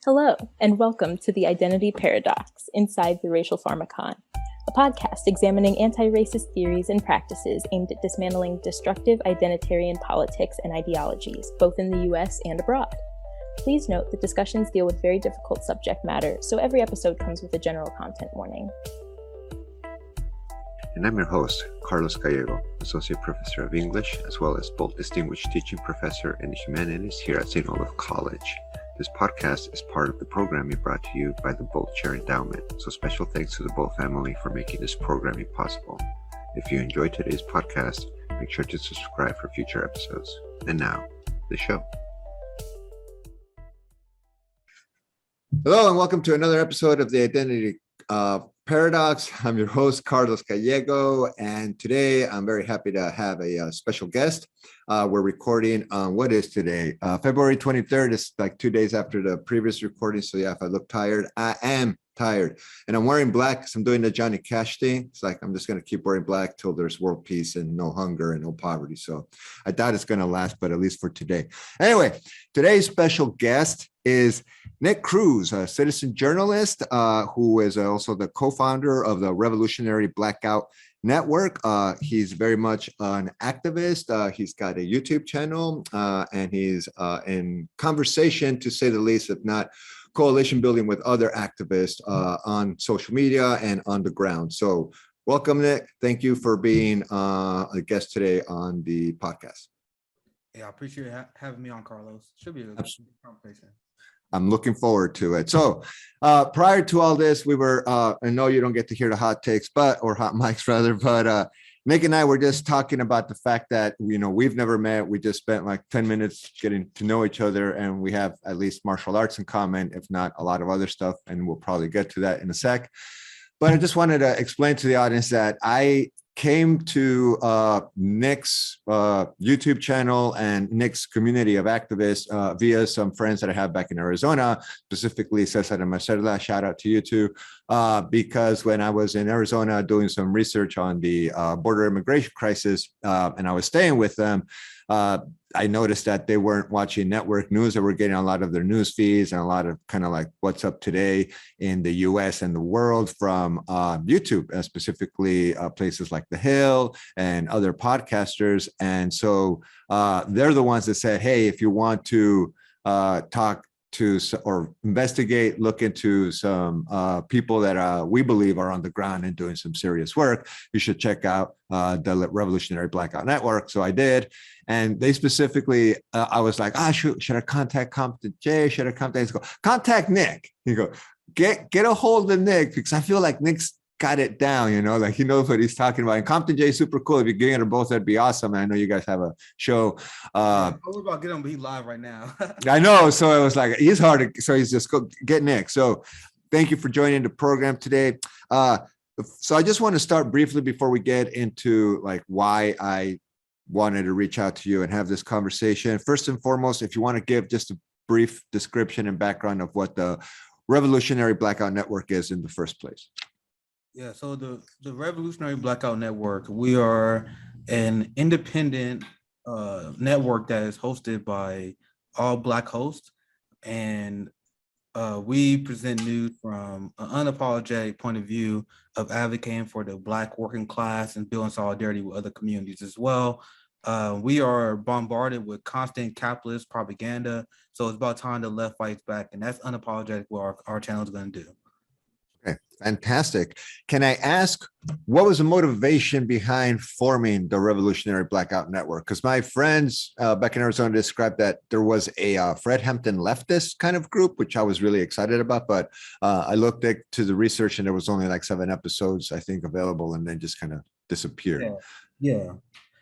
Hello, and welcome to the Identity Paradox Inside the Racial Pharmacon, a podcast examining anti-racist theories and practices aimed at dismantling destructive identitarian politics and ideologies, both in the US and abroad. Please note that discussions deal with very difficult subject matter, so every episode comes with a general content warning. And I'm your host, Carlos Gallego, Associate Professor of English, as well as both Distinguished Teaching Professor in the Humanities here at St. Olaf College. This podcast is part of the programming brought to you by the Bolt Chair Endowment, so special thanks to the Bolt family for making this programming possible. If you enjoyed today's podcast, make sure to subscribe for future episodes. And now, the show. Hello, and welcome to another episode of the Identity Paradox. I'm your host, Carlos Gallego, and today I'm very happy to have a special guest. We're recording on what is today? February 23rd. It's like 2 days after the previous recording. So yeah, if I look tired, I am tired. And I'm wearing black because I'm doing the Johnny Cash thing. It's like I'm just going to keep wearing black till there's world peace and no hunger and no poverty. So I doubt it's going to last, but at least for today. Anyway, today's special guest is Nick Cruse, a citizen journalist who is also the co-founder of the revolutionary Blackout network. He's very much an activist. He's got a YouTube channel and he's in conversation, to say the least, if not coalition building with other activists on social media and on the ground. So welcome, Nick. Thank you for being a guest today on the podcast. Yeah, I appreciate having me on, Carlos. Should be a good conversation. I'm looking forward to it. So prior to all this, we were, I know you don't get to hear the hot takes, or hot mics rather, but Nick and I were just talking about the fact that, we've never met. We just spent like 10 minutes getting to know each other, and we have at least martial arts in common, if not a lot of other stuff. And we'll probably get to that in a sec. But I just wanted to explain to the audience that I came to Nick's YouTube channel and Nick's community of activists via some friends that I have back in Arizona, specifically Cesar and Marcela. Shout out to you two, because when I was in Arizona doing some research on the border immigration crisis, and I was staying with them, I noticed that they weren't watching network news. They were getting a lot of their news feeds and a lot of kind of like what's up today in the US and the world from YouTube, specifically places like The Hill and other podcasters. And so they're the ones that said, hey, if you want to talk to or investigate, look into some people that we believe are on the ground and doing some serious work, you should check out the Revolutionary Blackout Network. So I did. And they specifically, I was like, should I contact Compton J? Should I contact Nick? You go, get a hold of Nick, because I feel like Nick's got it down, like he knows what he's talking about. And Compton J is super cool. If you get them both, that'd be awesome. And I know you guys have a show. We're about to get him, but he's live right now. I know. So it was like, he's hard. So he's just go get Nick. So thank you for joining the program today. So I just want to start briefly before we get into like why I wanted to reach out to you and have this conversation. First and foremost, if you want to give just a brief description and background of what the Revolutionary Blackout Network is in the first place. Yeah, so the Revolutionary Blackout Network, we are an independent network that is hosted by all Black hosts, and we present news from an unapologetic point of view of advocating for the Black working class and building solidarity with other communities as well. We are bombarded with constant capitalist propaganda, so it's about time the left fights back, and that's unapologetic what our channel is going to do. Okay, fantastic. Can I ask, what was the motivation behind forming the Revolutionary Blackout Network? Because my friends back in Arizona described that there was a Fred Hampton leftist kind of group, which I was really excited about. But I looked to the research and there was only like 7 episodes, I think, available, and then just kind of disappeared. Yeah.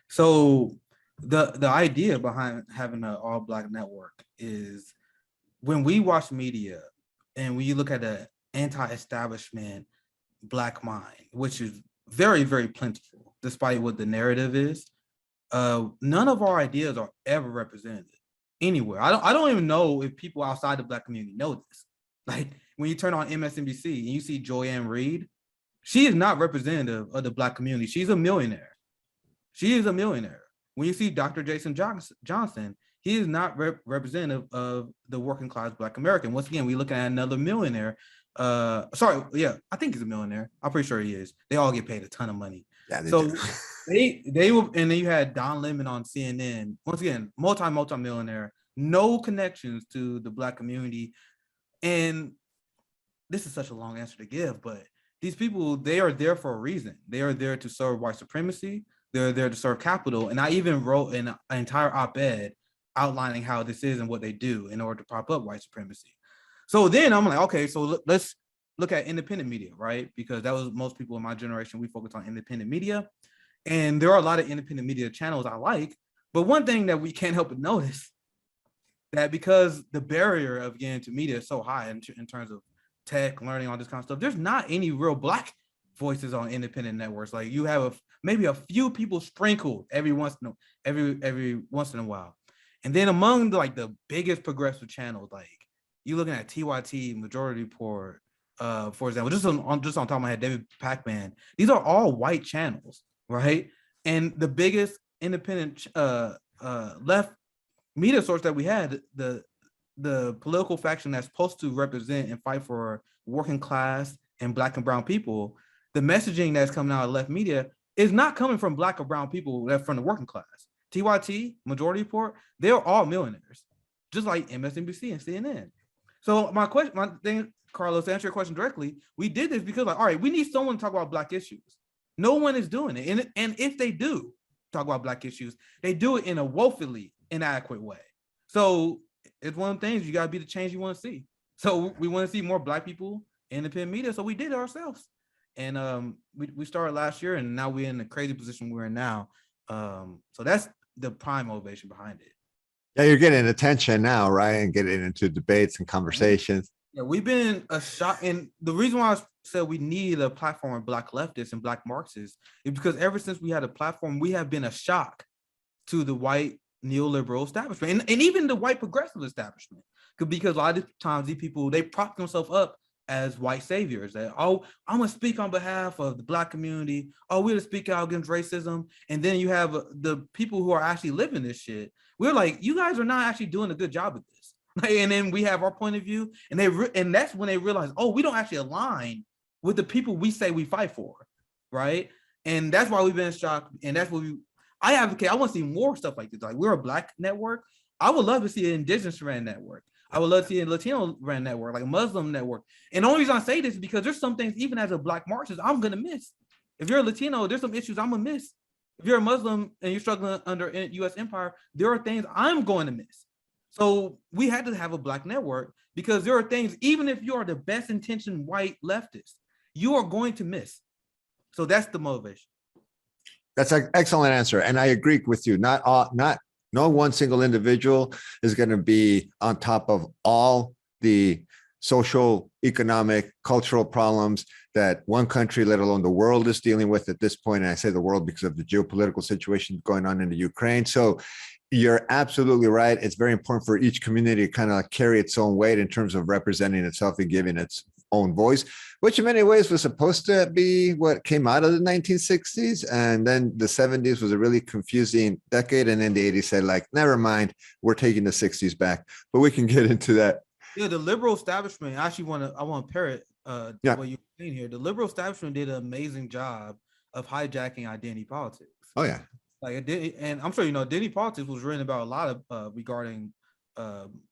So the idea behind having an all Black network is when we watch media and when you look at the anti-establishment Black mind, which is very, very plentiful, despite what the narrative is, none of our ideas are ever represented anywhere. I don't even know if people outside the Black community know this. Like when you turn on MSNBC and you see Joyanne Reid, she is not representative of the Black community. She's a millionaire. She is a millionaire. When you see Dr. Jason Johnson, he is not representative of the working class Black American. Once again, we looking at another millionaire. I think he's a millionaire. I'm pretty sure he is. They all get paid a ton of money. Yeah, so they were, and then you had Don Lemon on CNN. Once again, multi-millionaire, no connections to the Black community. And this is such a long answer to give, but these people, they are there for a reason. They are there to serve white supremacy. They're there to serve capital. And I even wrote an entire op-ed outlining how this is and what they do in order to prop up white supremacy. So then I'm like, okay, so let's look at independent media, right? Because that was most people in my generation, we focus on independent media. And there are a lot of independent media channels I like. But one thing that we can't help but notice, that because the barrier of getting into media is so high in terms of tech, learning, all this kind of stuff, there's not any real Black voices on independent networks. Like you have maybe a few people sprinkled every once in a while. And then among the biggest progressive channels, like you're looking at TYT, Majority Report, for example, just on top of my head, David Pacman, these are all white channels, right? And the biggest independent left media source that we had, the political faction that's supposed to represent and fight for working class and Black and brown people, the messaging that's coming out of left media is not coming from Black or brown people, that's from the working class. TYT, Majority Report, they're all millionaires, just like MSNBC and CNN. So my thing, Carlos, to answer your question directly, we did this because all right, we need someone to talk about Black issues. No one is doing it. And if they do talk about Black issues, they do it in a woefully inadequate way. So it's one of the things, you got to be the change you want to see. So we want to see more Black people in independent media. So we did it ourselves. And we started last year, and now we're in the crazy position we're in now. So that's the prime motivation behind it. Yeah, you're getting attention now, right? And getting into debates and conversations. Yeah, we've been a shock. And the reason why I said we need a platform of Black leftists and Black Marxists is because ever since we had a platform, we have been a shock to the white neoliberal establishment and even the white progressive establishment. Because a lot of times these people, they prop themselves up as white saviors. That, oh, I'm gonna speak on behalf of the Black community. Oh, we're to speak out against racism. And then you have the people who are actually living this shit. We're like, you guys are not actually doing a good job of this. And then we have our point of view, and and that's when they realize, oh, we don't actually align with the people we say we fight for, right? And that's why we've been shocked. And that's what I advocate. I want to see more stuff like this. Like, we're a Black network. I would love to see an Indigenous ran network. I would love to see a Latino ran network, like a Muslim network. And the only reason I say this is because there's some things, even as a Black Marxist, I'm gonna miss. If you're a Latino, there's some issues I'm gonna miss. If you're a Muslim and you're struggling under U.S. empire, there are things I'm going to miss. So we had to have a Black network because there are things, even if you are the best intentioned white leftist, you are going to miss. So that's the motivation. That's an excellent answer. And I agree with you. No one single individual is going to be on top of all the social, economic, cultural problems that one country, let alone the world, is dealing with at this point. And I say the world because of the geopolitical situation going on in the Ukraine. So you're absolutely right. It's very important for each community to kind of carry its own weight in terms of representing itself and giving its own voice, which in many ways was supposed to be what came out of the 1960s. And then the 70s was a really confusing decade. And then the 80s said, like, never mind, we're taking the 60s back. But we can get into that. Yeah, the liberal establishment, I want to parrot what you're saying here. The liberal establishment did an amazing job of hijacking identity politics. Oh, yeah. Like it did, and I'm sure you know, identity politics was written about a lot of regarding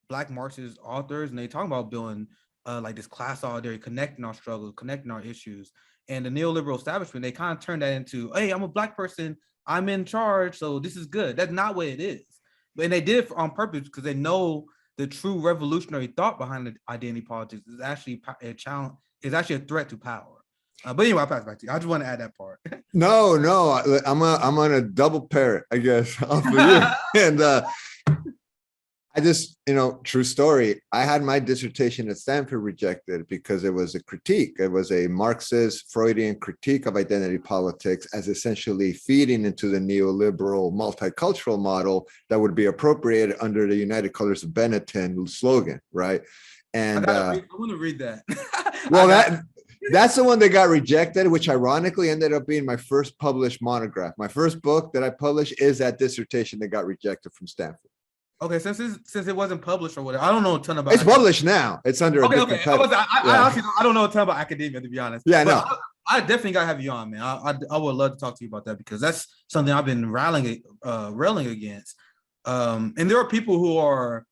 Black Marxist authors, and they talk about building like this class solidarity, connecting our struggles, connecting our issues. And the neoliberal establishment, they kind of turned that into, hey, I'm a Black person, I'm in charge, so this is good. That's not what it is. And they did it on purpose because they know the true revolutionary thought behind the identity politics is actually a challenge, is actually a threat to power. But anyway, I'll pass it back to you. I just want to add that part. No, I'm on a double parrot, I guess, off of you. And I just, true story. I had my dissertation at Stanford rejected because it was a critique. It was a Marxist Freudian critique of identity politics as essentially feeding into the neoliberal multicultural model that would be appropriated under the United Colors of Benetton slogan, right? And I want to read that. Well, that's the one that got rejected, which ironically ended up being my first published monograph. My first book that I published is that dissertation that got rejected from Stanford. Okay, since it wasn't published or whatever, I don't know a ton about. It's published now. It's under a different title. I honestly I don't know a ton about academia, to be honest. Yeah, but no. I definitely gotta have you on, man. I would love to talk to you about that because that's something I've been railing against. And there are people who are,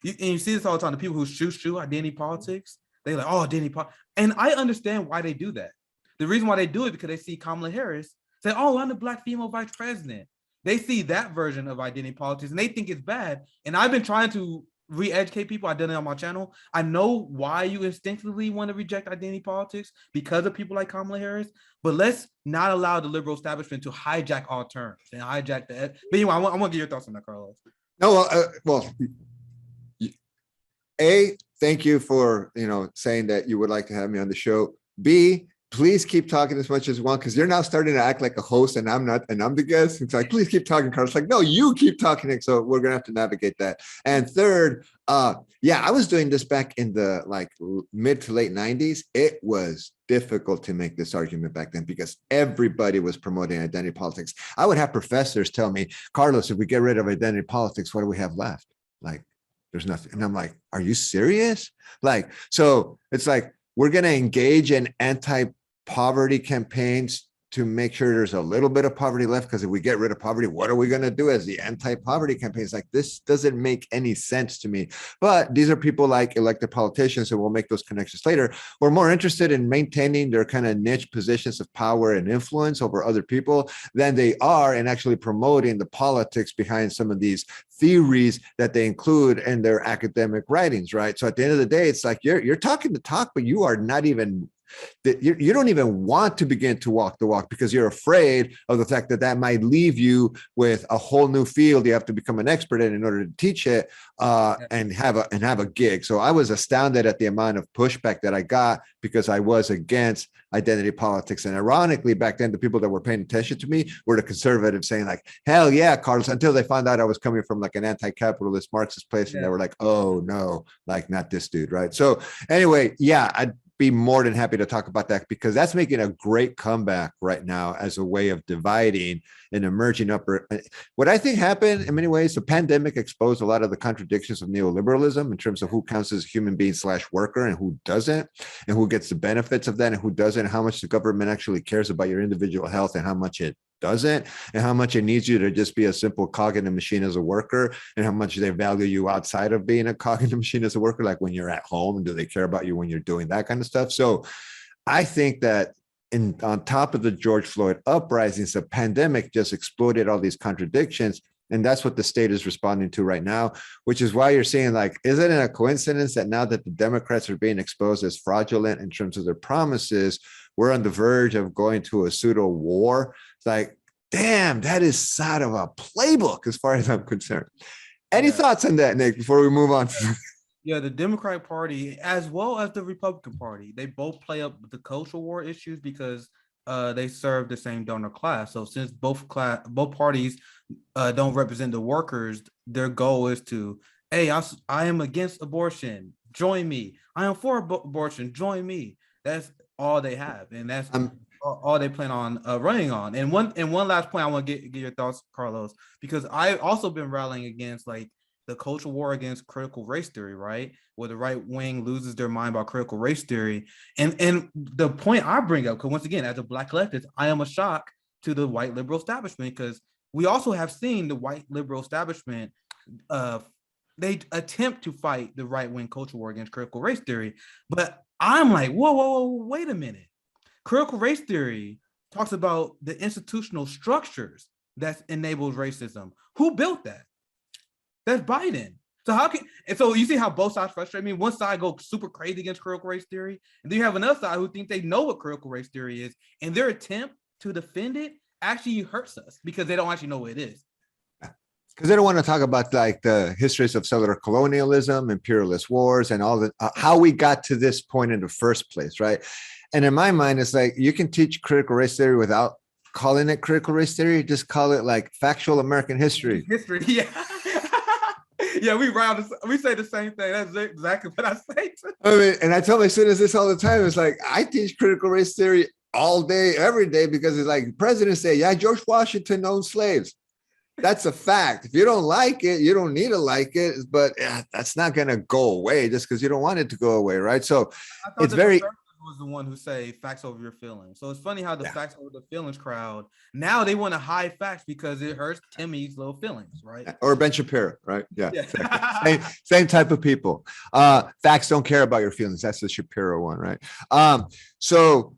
and you see this all the time. The people who shoot identity politics. They're like, oh, identity politics, and I understand why they do that. The reason why they do it because they see Kamala Harris say, oh, I'm the Black female vice president. They see that version of identity politics and they think it's bad. And I've been trying to re-educate people. I've done it on my channel. I know why you instinctively want to reject identity politics because of people like Kamala Harris, but let's not allow the liberal establishment to hijack all terms and hijack the. But anyway, I want to get your thoughts on that, Carlos. No, A, thank you for saying that you would like to have me on the show. B, please keep talking as much as you want because you're now starting to act like a host and I'm not, and I'm the guest. It's like, please keep talking, Carlos. Like, no, you keep talking. So we're gonna have to navigate that. And third, I was doing this back in the mid to late 90s. It was difficult to make this argument back then because everybody was promoting identity politics. I would have professors tell me, Carlos, if we get rid of identity politics, what do we have left? Like, there's nothing. And I'm like, are you serious? So it's like, we're going to engage in anti-poverty campaigns to make sure there's a little bit of poverty left. Because if we get rid of poverty, what are we going to do as the anti-poverty campaigns? Like, this doesn't make any sense to me. But these are people like elected politicians, and we'll make those connections later. We're more interested in maintaining their kind of niche positions of power and influence over other people than they are in actually promoting the politics behind some of these theories that they include in their academic writings, right? So at the end of the day, it's like you're talking the talk, but you are not even you don't even want to begin to walk the walk because you're afraid of the fact that might leave you with a whole new field you have to become an expert in order to teach it and have a gig. So I was astounded at the amount of pushback that I got because I was against identity politics. And ironically, back then, the people that were paying attention to me were the conservatives saying like, hell yeah, Carlos, until they found out I was coming from like an anti-capitalist Marxist place. And they were like, oh no, like not this dude, right? So anyway, I'd be more than happy to talk about that because that's making a great comeback right now as a way of dividing and emerging upper. What I think happened in many ways, the pandemic exposed a lot of the contradictions of neoliberalism in terms of who counts as a human being / worker and who doesn't, and who gets the benefits of that and who doesn't, and how much the government actually cares about your individual health and how much it doesn't, and how much it needs you to just be a simple cog in the machine as a worker, and how much they value you outside of being a cog in the machine as a worker, like when you're at home, and do they care about you when you're doing that kind of stuff. So I think that on top of the George Floyd uprisings, the pandemic just exploited all these contradictions. And that's what the state is responding to right now, which is why you're seeing like, isn't it a coincidence that now that the Democrats are being exposed as fraudulent in terms of their promises, we're on the verge of going to a pseudo war? It's like, damn, that is sort of a playbook as far as I'm concerned. Any thoughts on that, Nick, before we move on? Yeah, the Democratic Party, as well as the Republican Party, they both play up the cultural war issues because they serve the same donor class. So since both parties don't represent the workers, their goal is to, hey, I am against abortion, join me. I am for abortion, join me. That's all they have, and that's all they plan on running on. And one last point, I want to get your thoughts, Carlos, because I've also been rallying against like the cultural war against critical race theory, right? Where the right wing loses their mind about critical race theory. And the point I bring up, because once again, as a Black leftist, I am a shock to the white liberal establishment, because we also have seen the white liberal establishment, they attempt to fight the right wing cultural war against critical race theory. But I'm like, whoa, wait a minute. Critical race theory talks about the institutional structures that enables racism. Who built that? That's Biden. So you see how both sides frustrate me? One side goes super crazy against critical race theory, and then you have another side who think they know what critical race theory is, and their attempt to defend it actually hurts us because they don't actually know what it is. Because they don't want to talk about like the histories of settler colonialism, imperialist wars, and all the how we got to this point in the first place, right? And in my mind, it's like you can teach critical race theory without calling it critical race theory. Just call it like factual American history. History, yeah. Yeah, we say the same thing. That's exactly what I say too. I mean, and I tell my students this all the time. It's like, I teach critical race theory all day, every day, because it's like presidents say, yeah, George Washington owned slaves. That's a fact. If you don't like it, you don't need to like it, but that's not going to go away just because you don't want it to go away, right? So I thought it's the very conservative was the one who say facts over your feelings. So it's funny how the facts over the feelings crowd, now they want to hide facts because it hurts Timmy's little feelings, right? or Ben Shapiro, right? Yeah. Exactly. same type of people. Facts don't care about your feelings. That's the Shapiro one, right? So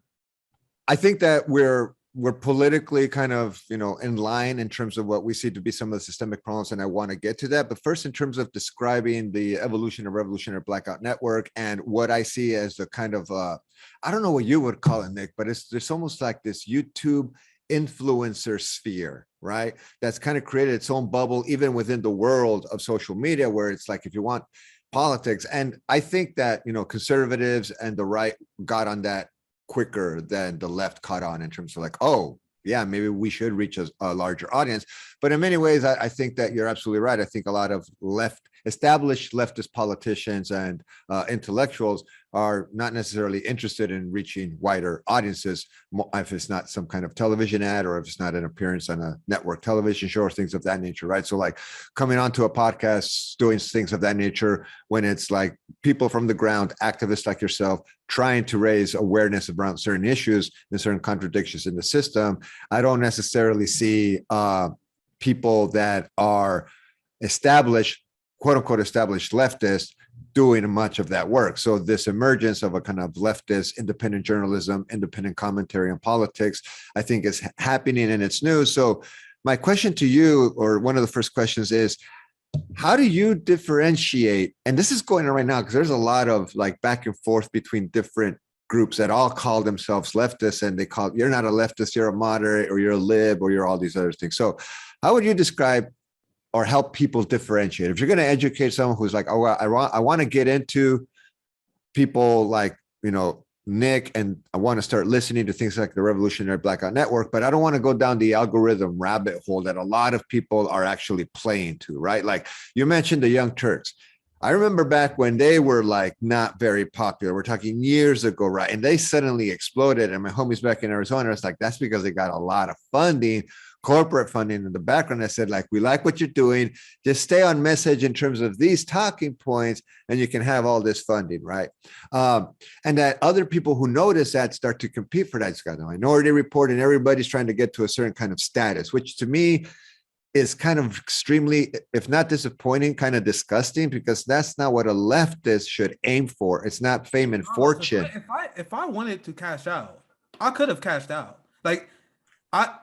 I think that we're politically kind of, in line in terms of what we see to be some of the systemic problems, and I want to get to that. But first, in terms of describing the evolution of revolutionary blackout network and what I see as the kind of, I don't know what you would call it, Nick, but it's almost like this YouTube influencer sphere, right? That's kind of created its own bubble, even within the world of social media, where it's like, if you want politics, and I think that, conservatives and the right got on that quicker than the left caught on in terms of like, oh yeah, maybe we should reach a larger audience. But in many ways, I think that you're absolutely right. I think a lot of established leftist politicians and intellectuals are not necessarily interested in reaching wider audiences if it's not some kind of television ad or if it's not an appearance on a network television show or things of that nature, right? So like coming onto a podcast, doing things of that nature, when it's like people from the ground, activists like yourself, trying to raise awareness around certain issues and certain contradictions in the system, I don't necessarily see people that are established, quote unquote, established leftists doing much of that work. So this emergence of a kind of leftist independent journalism, independent commentary on politics, I think is happening and it's new. So my question to you, or one of the first questions, is how do you differentiate? And this is going on right now because there's a lot of like back and forth between different groups that all call themselves leftists, and they call, you're not a leftist, you're a moderate, or you're a lib, or you're all these other things. So how would you describe or help people differentiate? If you're going to educate someone who's like, oh, I want to get into people like, Nick, and I want to start listening to things like the Revolutionary Blackout Network, but I don't want to go down the algorithm rabbit hole that a lot of people are actually playing to, right? Like you mentioned the Young Turks. I remember back when they were like not very popular. We're talking years ago, right? And they suddenly exploded. And my homies back in Arizona, it's like, that's because they got a lot of funding, corporate funding in the background. I said, like, we like what you're doing. Just stay on message in terms of these talking points, and you can have all this funding, right? And that other people who notice that start to compete for that. It's got the Minority Report, and everybody's trying to get to a certain kind of status, which to me is kind of extremely, if not disappointing, kind of disgusting, because that's not what a leftist should aim for. It's not fame and fortune. If I wanted to cash out, I could have cashed out. Like I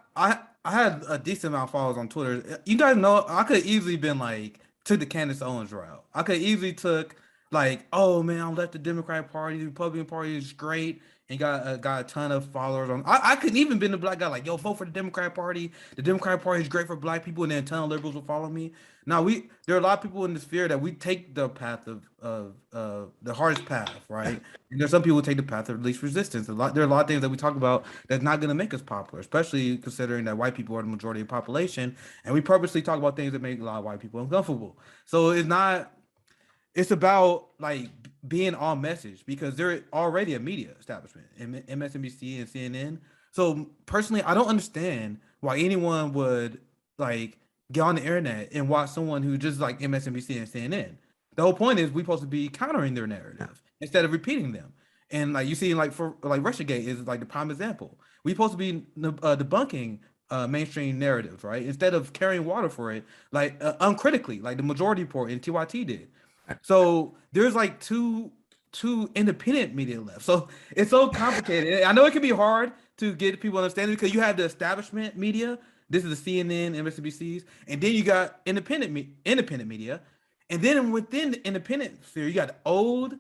had a decent amount of followers on Twitter. You guys know I could have easily been like, took the Candace Owens route. I could easily took like, oh man, I left the Democratic Party, the Republican Party is great, and got a ton of followers on. I couldn't even been the black guy like, yo, vote for the Democratic Party. The Democratic Party is great for black people, and then a ton of liberals will follow me. Now there are a lot of people in the sphere that we take the path of the hardest path, right? And there's some people who take the path of least resistance. There are a lot of things that we talk about that's not going to make us popular, especially considering that white people are the majority of the population, and we purposely talk about things that make a lot of white people uncomfortable. So it's about like being on message, because they're already a media establishment, MSNBC and CNN. So personally, I don't understand why anyone would like get on the internet and watch someone who just like MSNBC and CNN. The whole point is we're supposed to be countering their narrative instead of repeating them. And like you see, like for like Russiagate is like the prime example. We're supposed to be debunking mainstream narratives, right? Instead of carrying water for it, like uncritically, like the Majority Report and TYT did. So there's like two independent media left. So it's so complicated. I know it can be hard to get people to understand it because you have the establishment media. This is the CNN, MSNBCs, and then you got independent media, and then within the independent sphere, you got the old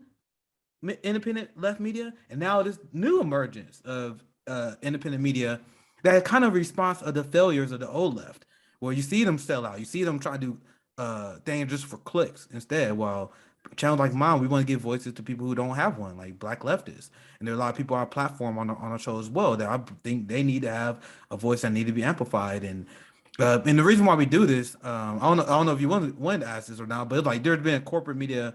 independent left media, and now this new emergence of independent media that kind of response of the failures of the old left, where you see them sell out, you see them try to do things just for clicks instead. While channels like mine, we want to give voices to people who don't have one, like Black-Leftists, and there are a lot of people on our platform on our show as well that I think they need to have a voice that need to be amplified. And the reason why we do this, I don't know if you wanted to ask this or not, but like there's been corporate media,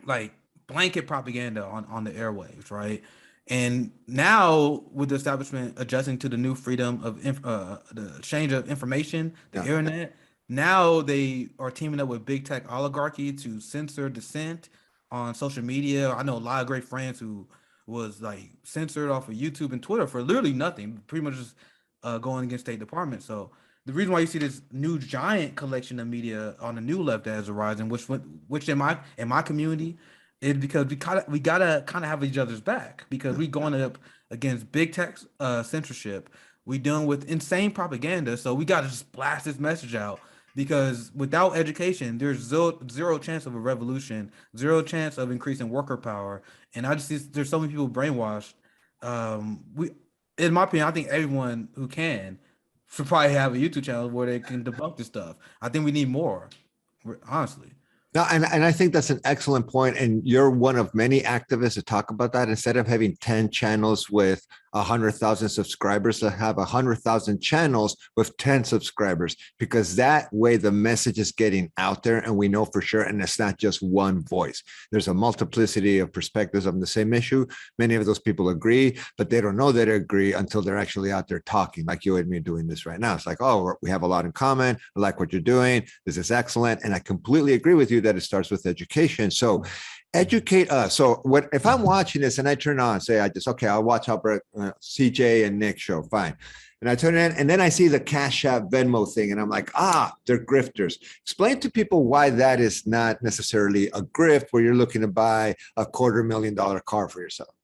like blanket propaganda on the airwaves, right? And now with the establishment adjusting to the new freedom of the exchange of information, the internet, now they are teaming up with big tech oligarchy to censor dissent on social media. I know a lot of great friends who was like censored off of YouTube and Twitter for literally nothing, pretty much just going against State Department. So the reason why you see this new giant collection of media on the new left that is arising, which in my community, is because we gotta kind of have each other's back, because we going up against big tech censorship. We dealing with insane propaganda, so we gotta just blast this message out. Because without education, there's zero chance of a revolution, zero chance of increasing worker power. And I just see there's so many people brainwashed. We, in my opinion, I think everyone who can should probably have a YouTube channel where they can debunk this stuff. I think we need more, honestly. No, and I think that's an excellent point. And you're one of many activists that talk about that. Instead of having 10 channels with 100,000 subscribers, to have 100,000 channels with 10 subscribers, because that way the message is getting out there and we know for sure. And it's not just one voice. There's a multiplicity of perspectives on the same issue. Many of those people agree, but they don't know they agree until they're actually out there talking, like you and me doing this right now. It's like, oh, we have a lot in common. I like what you're doing. This is excellent. And I completely agree with you that it starts with education. So educate us. So what if I'm watching this and I turn on, say I'll watch Albert, CJ and Nick show, fine. And I turn it in and then I see the Cash App Venmo thing and I'm like, they're grifters. Explain to people why that is not necessarily a grift where you're looking to buy a $250,000 car for yourself.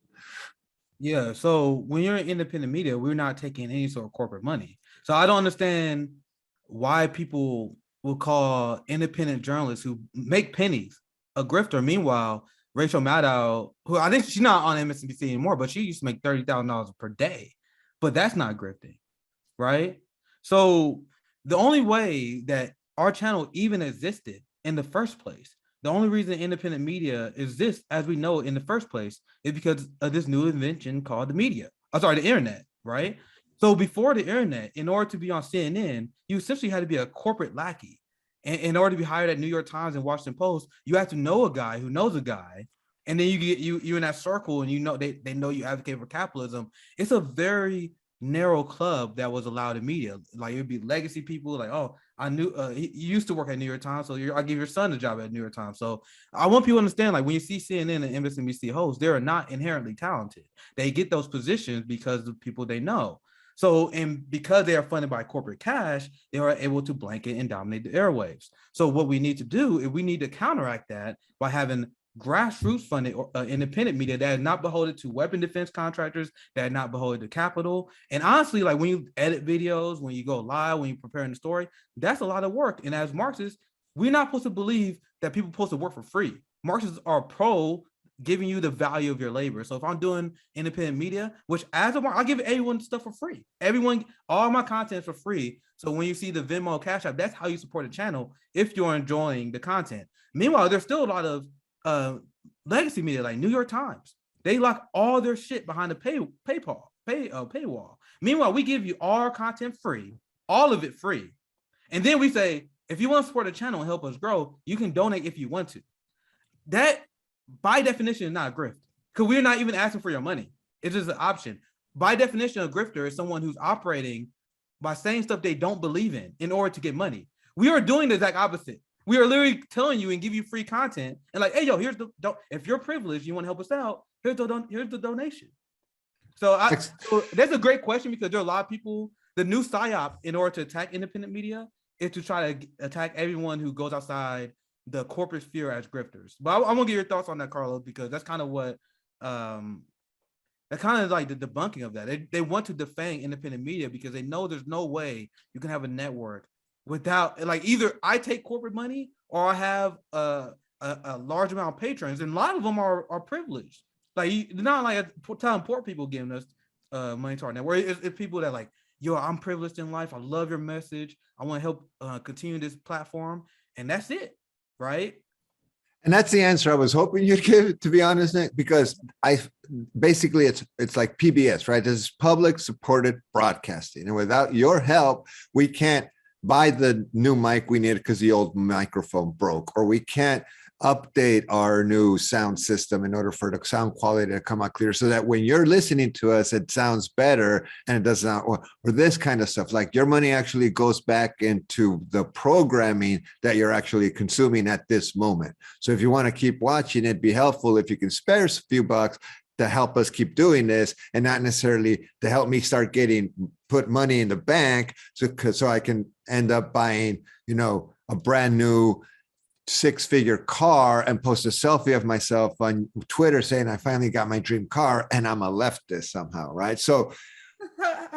Yeah, so when you're in independent media, we're not taking any sort of corporate money. So I don't understand why people will call independent journalists who make pennies a grifter. Meanwhile, Rachel Maddow, who I think she's not on MSNBC anymore, but she used to make $30,000 per day. But that's not grifting, right? So the only way that our channel even existed in the first place, the only reason independent media exists as we know it in the first place, is because of this new invention called the internet, right? So before the internet, in order to be on CNN, you essentially had to be a corporate lackey. And in order to be hired at New York Times and Washington Post, you have to know a guy who knows a guy. And then you get you in that circle and they know you advocate for capitalism. It's a very narrow club that was allowed in media. Like it would be legacy people like, oh, I knew he used to work at New York Times, so I'll give your son a job at New York Times. So I want people to understand, like when you see CNN and MSNBC hosts, they're not inherently talented. They get those positions because of people they know. So, and because they are funded by corporate cash, they are able to blanket and dominate the airwaves. So what we need to do is we need to counteract that by having grassroots funded independent media that is not beholden to weapon defense contractors, that are not beholden to capital. And honestly, like when you edit videos, when you go live, when you're preparing the story, that's a lot of work. And as Marxists, we're not supposed to believe that people are supposed to work for free. Marxists are pro giving you the value of your labor. So if I'm doing independent media, which as a I'll give everyone stuff for free. Everyone, all my content for free. So when you see the Venmo Cash App, that's how you support a channel if you're enjoying the content. Meanwhile, there's still a lot of legacy media like New York Times. They lock all their shit behind the paywall. Meanwhile, we give you all our content free, all of it free. And then we say, if you want to support the channel and help us grow, you can donate if you want to. That by definition is not a grift, because we're not even asking for your money. It's just an option. By definition, a grifter is someone who's operating by saying stuff they don't believe in order to get money. We are doing the exact opposite. We are literally telling you and give you free content and like, hey, yo, here's the if you're privileged, you want to help us out, here's the donation. So that's a great question, because there are a lot of people. The new PSYOP in order to attack independent media is to try to attack everyone who goes outside the corporate sphere as grifters. But I want to get your thoughts on that, Carlos, because that's kind of what that kind of like the debunking of that. They want to defang independent media because they know there's no way you can have a network without, like, either I take corporate money or I have a large amount of patrons, and a lot of them are privileged. Like, not like telling poor people giving us money to our network. It's people that like, yo, I'm privileged in life. I love your message. I want to help continue this platform, and that's it. Right. And that's the answer I was hoping you'd give, to be honest, Nick, because basically it's like PBS, right? This is public supported broadcasting. And without your help, we can't buy the new mic we need because the old microphone broke, or we can't update our new sound system in order for the sound quality to come out clear, so that when you're listening to us, it sounds better and it does not, or this kind of stuff. Like your money actually goes back into the programming that you're actually consuming at this moment. So if you want to keep watching, it'd be helpful if you can spare a few bucks to help us keep doing this, and not necessarily to help me start put money in the bank so I can end up buying, a brand new 6-figure car and post a selfie of myself on Twitter saying I finally got my dream car and I'm a leftist somehow, right? So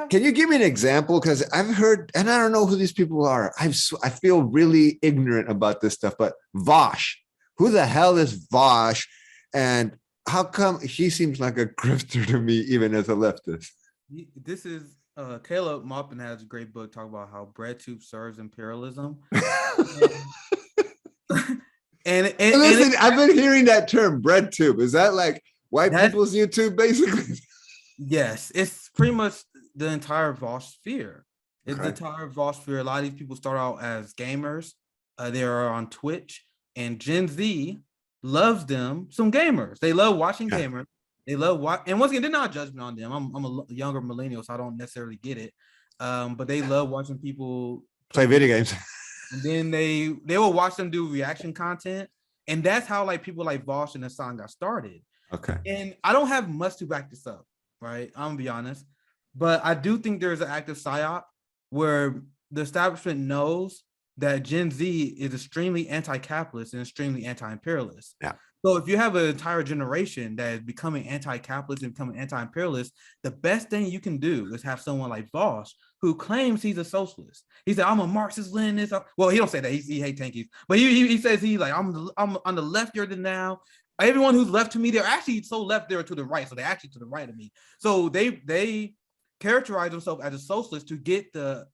can you give me an example? Because I've heard, and I don't know who these people are. I feel really ignorant about this stuff, but Vosh, who the hell is Vosh? And how come he seems like a grifter to me, even as a leftist? This is Caleb Maupin has a great book talking about how BreadTube serves imperialism. and listen, I've been hearing that term, BreadTube. Is that like white people's YouTube, basically? Yes, it's pretty much the entire Vosh sphere. It's the entire Vosh sphere. A lot of these people start out as gamers. They are on Twitch, and Gen Z loves them some gamers. They love watching gamers. They love and once again, they're not judgment on them. I'm a younger millennial, so I don't necessarily get it. But they love watching people play video games. And then they will watch them do reaction content. And that's how like people like Vosh and Hassan got started. Okay. And I don't have much to back this up, right? I'm gonna be honest. But I do think there's an active psyop where the establishment knows that Gen Z is extremely anti-capitalist and extremely anti-imperialist. Yeah. So if you have an entire generation that is becoming anti-capitalist and becoming anti-imperialist, the best thing you can do is have someone like Vosh who claims he's a socialist. He said, I'm a Marxist Leninist. Well, he don't say that. He hates tankies. But he says he's like, I'm on the leftier than now. Everyone who's left to me, they're actually so left there to the right. So they're actually to the right of me. So they characterize themselves as a socialist to get the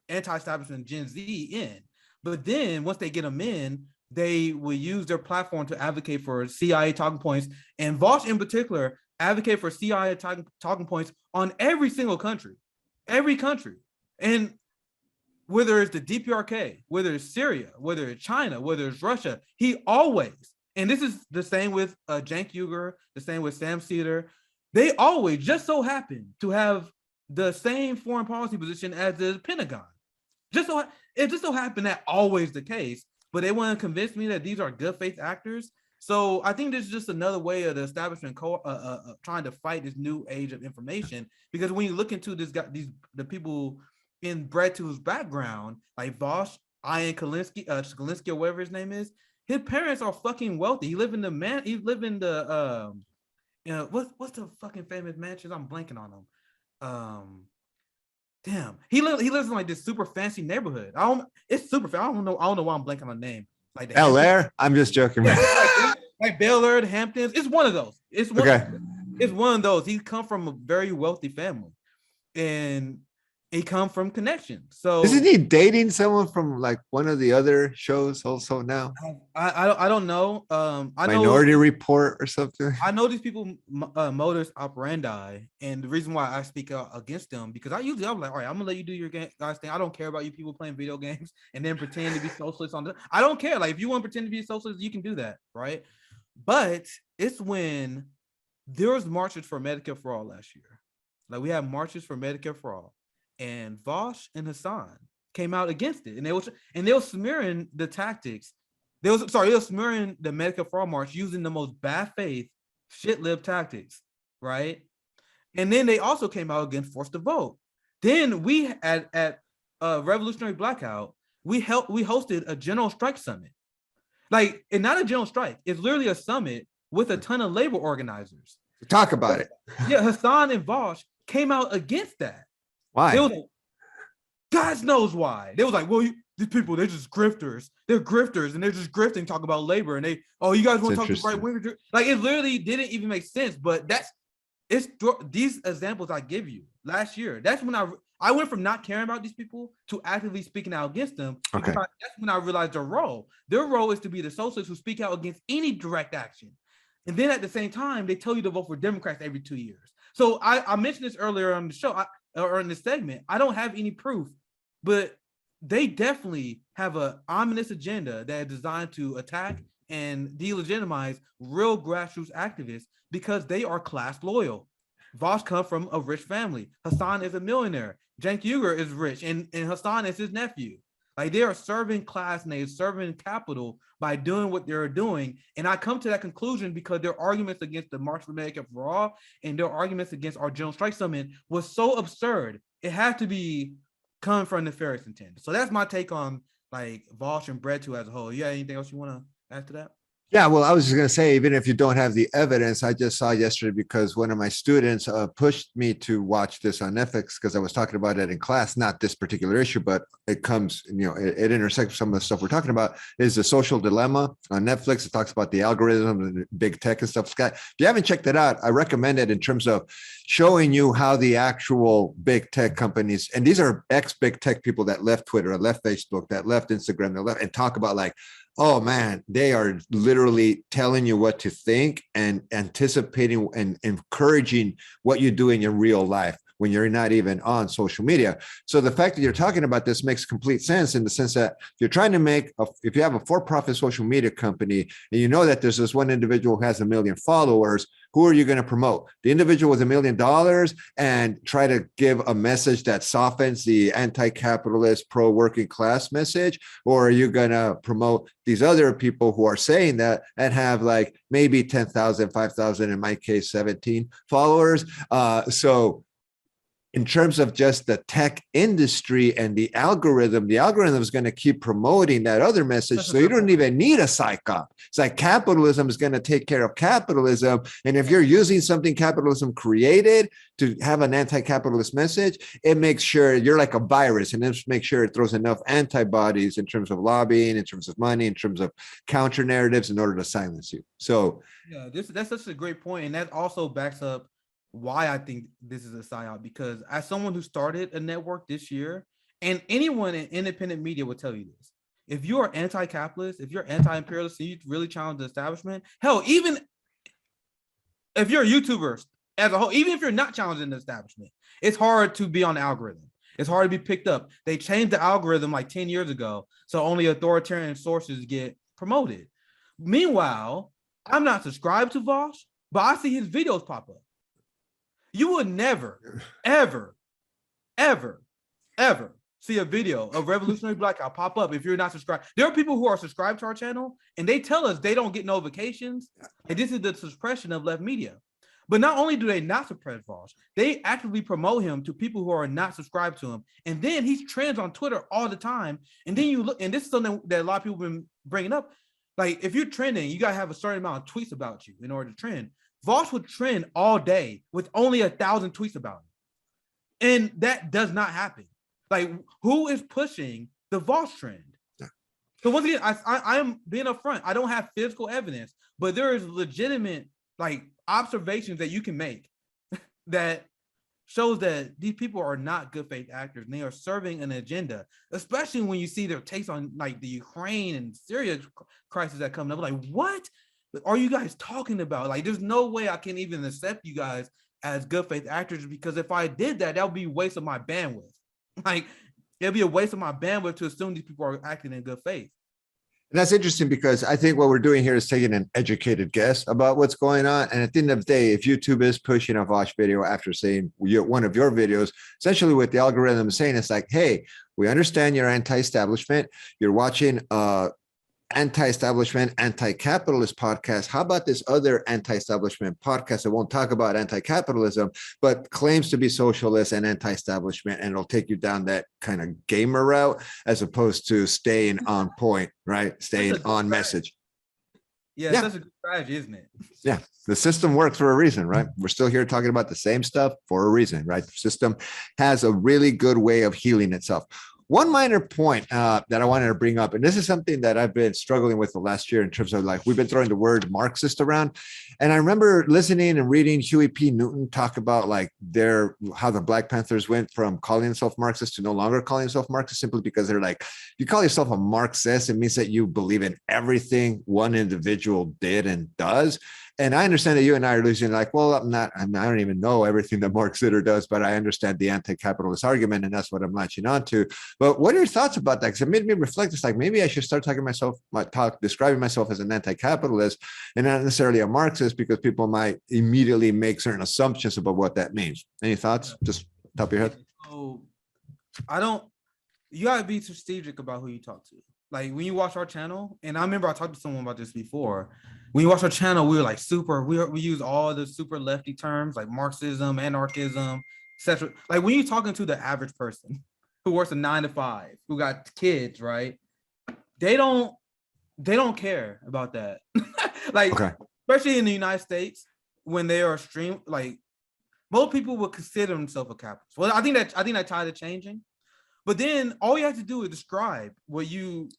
anti-establishment Gen Z in. But then once they get them in, they will use their platform to advocate for CIA talking points, and Vosh in particular advocate for CIA talking points on every single country, and whether it's the DPRK, whether it's Syria, whether it's China, whether it's Russia, he always, and this is the same with Cenk Uygur, the same with Sam Cedar, they always just so happen to have the same foreign policy position as the Pentagon. It just so happened that always the case. But they want to convince me that these are good faith actors. So I think this is just another way of the establishment trying to fight this new age of information. Because when you look into the people in BreadTube's background, like Vosh, Ian Kalinsky, or whatever his name is, his parents are fucking wealthy. He live in the what's the fucking famous mansions? I'm blanking on them. Damn, he lives in like this super fancy neighborhood. It's super fancy. I don't know why I'm blanking on the name. Like Bel Air? I'm just joking. like Bel Air, the Hamptons. It's one of those. It's one of those. He come from a very wealthy family, and he come from connections. So isn't he dating someone from like one of the other shows also now? I don't know. Minority Report or something. I know these people modus operandi, and the reason why I speak out against them because I'm like, all right, I'm gonna let you do your guys thing. I don't care about you people playing video games and then pretend to be socialists on the. I don't care. Like if you want to pretend to be a socialist, you can do that, right? But it's when there was marches for Medicare for All last year. Like we had marches for Medicare for All. And Vosh and Hassan came out against it, and they were smearing the tactics. They were smearing the Medicare for All march using the most bad faith, shit lib tactics, right? And then they also came out against forced to vote. Then we at Revolutionary Blackout, we hosted a general strike summit, like, and not a general strike. It's literally a summit with a ton of labor organizers. Talk about it. Yeah, Hassan and Vosh came out against that. Why? They was like, God knows why. They was like, well, these people, they're just grifters. They're grifters, and they're just grifting, talk about labor. And you guys want to talk to right wing? Like, it literally didn't even make sense. But it's these examples I give you last year. That's when I went from not caring about these people to actively speaking out against them. Okay. That's when I realized their role. Their role is to be the socialists who speak out against any direct action. And then at the same time, they tell you to vote for Democrats every 2 years. So I mentioned this earlier on the show. Or in this segment, I don't have any proof, but they definitely have an ominous agenda that is designed to attack and delegitimize real grassroots activists because they are class loyal. Vosh comes from a rich family. Hassan is a millionaire. Cenk Uygur is rich, and Hassan is his nephew. Like, they are serving class and they're serving capital by doing what they're doing. And I come to that conclusion because their arguments against the March for America for All and their arguments against our General Strike Summit was so absurd. It had to be coming from nefarious intent. So that's my take on like Vosh and Bread2 as a whole. You got anything else you want to add to that? Yeah, well, I was just going to say, even if you don't have the evidence, I just saw yesterday because one of my students pushed me to watch this on Netflix because I was talking about it in class, not this particular issue, but it comes, it intersects with some of the stuff we're talking about, is The Social Dilemma on Netflix. It talks about the algorithm and big tech and stuff. Scott, if you haven't checked it out, I recommend it in terms of showing you how the actual big tech companies, and these are ex-big tech people that left Twitter, that left Facebook, that left Instagram, that left, and talk about like, oh man, they are literally telling you what to think and anticipating and encouraging what you do in your real life when you're not even on social media. So the fact that you're talking about this makes complete sense in the sense that you're trying to make, if you have a for-profit social media company and you know that there's this one individual who has 1 million followers, who are you going to promote? The individual with $1 million and try to give a message that softens the anti-capitalist, pro-working class message? Or are you going to promote these other people who are saying that and have like maybe 10,000, 5,000, in my case, 17 followers? So in terms of just the tech industry and the algorithm is going to keep promoting that other message. So you don't even need a psyop. It's like capitalism is going to take care of capitalism. And if you're using something capitalism created to have an anti-capitalist message, it makes sure you're like a virus, and just make sure it throws enough antibodies in terms of lobbying, in terms of money, in terms of counter narratives in order to silence you. So yeah, that's such a great point. And that also backs up why I think this is a psyop, because as someone who started a network this year, and anyone in independent media will tell you this, if you are anti-capitalist, if you're anti-imperialist, and you really challenge the establishment, hell, even if you're a YouTuber as a whole, even if you're not challenging the establishment, it's hard to be on the algorithm. It's hard to be picked up. They changed the algorithm like 10 years ago, so only authoritarian sources get promoted. Meanwhile, I'm not subscribed to Vosh, but I see his videos pop up. You would never, ever, ever, ever see a video of Revolutionary Blackout pop up if you're not subscribed. There are people who are subscribed to our channel, and they tell us they don't get notifications, and this is the suppression of left media. But not only do they not suppress Vosh, they actively promote him to people who are not subscribed to him. And then he trends on Twitter all the time. And then you look, and this is something that a lot of people have been bringing up. Like, if you're trending, you got to have a certain amount of tweets about you in order to trend. Vosh would trend all day with only 1,000 tweets about him. And that does not happen. Like, who is pushing the Vosh trend? So once again, I am being upfront. I don't have physical evidence, but there is legitimate like observations that you can make that shows that these people are not good faith actors, and they are serving an agenda, especially when you see their takes on like the Ukraine and Syria crisis that come up. Like, what are you guys talking about? Like, there's no way I can even accept you guys as good faith actors, because if I did that, that would be a waste of my bandwidth. Like, it'd be a waste of my bandwidth to assume these people are acting in good faith. And that's interesting, because I think what we're doing here is taking an educated guess about what's going on. And at the end of the day, if YouTube is pushing a Vosh video after saying one of your videos, essentially what the algorithm is saying is like, hey, we understand you're anti-establishment. You're watching anti-establishment, anti-capitalist podcast. How about this other anti-establishment podcast that won't talk about anti-capitalism, but claims to be socialist and anti-establishment, and it'll take you down that kind of gamer route as opposed to staying on point, right? Staying on message. Yeah, that's a good strategy, isn't it? Yeah, the system works for a reason, right? We're still here talking about the same stuff for a reason, right? The system has a really good way of healing itself. One minor point that I wanted to bring up, and this is something that I've been struggling with the last year in terms of like, we've been throwing the word Marxist around. And I remember listening and reading Huey P. Newton talk about like how the Black Panthers went from calling themselves Marxist to no longer calling themselves Marxist, simply because they're like, if you call yourself a Marxist, it means that you believe in everything one individual did and does. and I understand that you and I are losing like, well, I don't even know everything that Mark Sitter does, but I understand the anti-capitalist argument, and that's what I'm latching on to. But what are your thoughts about that? Because it made me reflect. It's like, maybe I should start describing myself as an anti-capitalist and not necessarily a Marxist, because people might immediately make certain assumptions about what that means. Any thoughts? Just top of your head? So you gotta be strategic about who you talk to. Like when you watch our channel, and I remember I talked to someone about this before. When you watch our channel, we were like we use all the super lefty terms like Marxism, anarchism, etc. Like when you're talking to the average person who works a 9 to 5, who got kids, right? They don't care about that. Like, okay. Especially in the United States, when they are like most people would consider themselves a capitalist. Well, I think that tide is changing. But then all you have to do is describe what you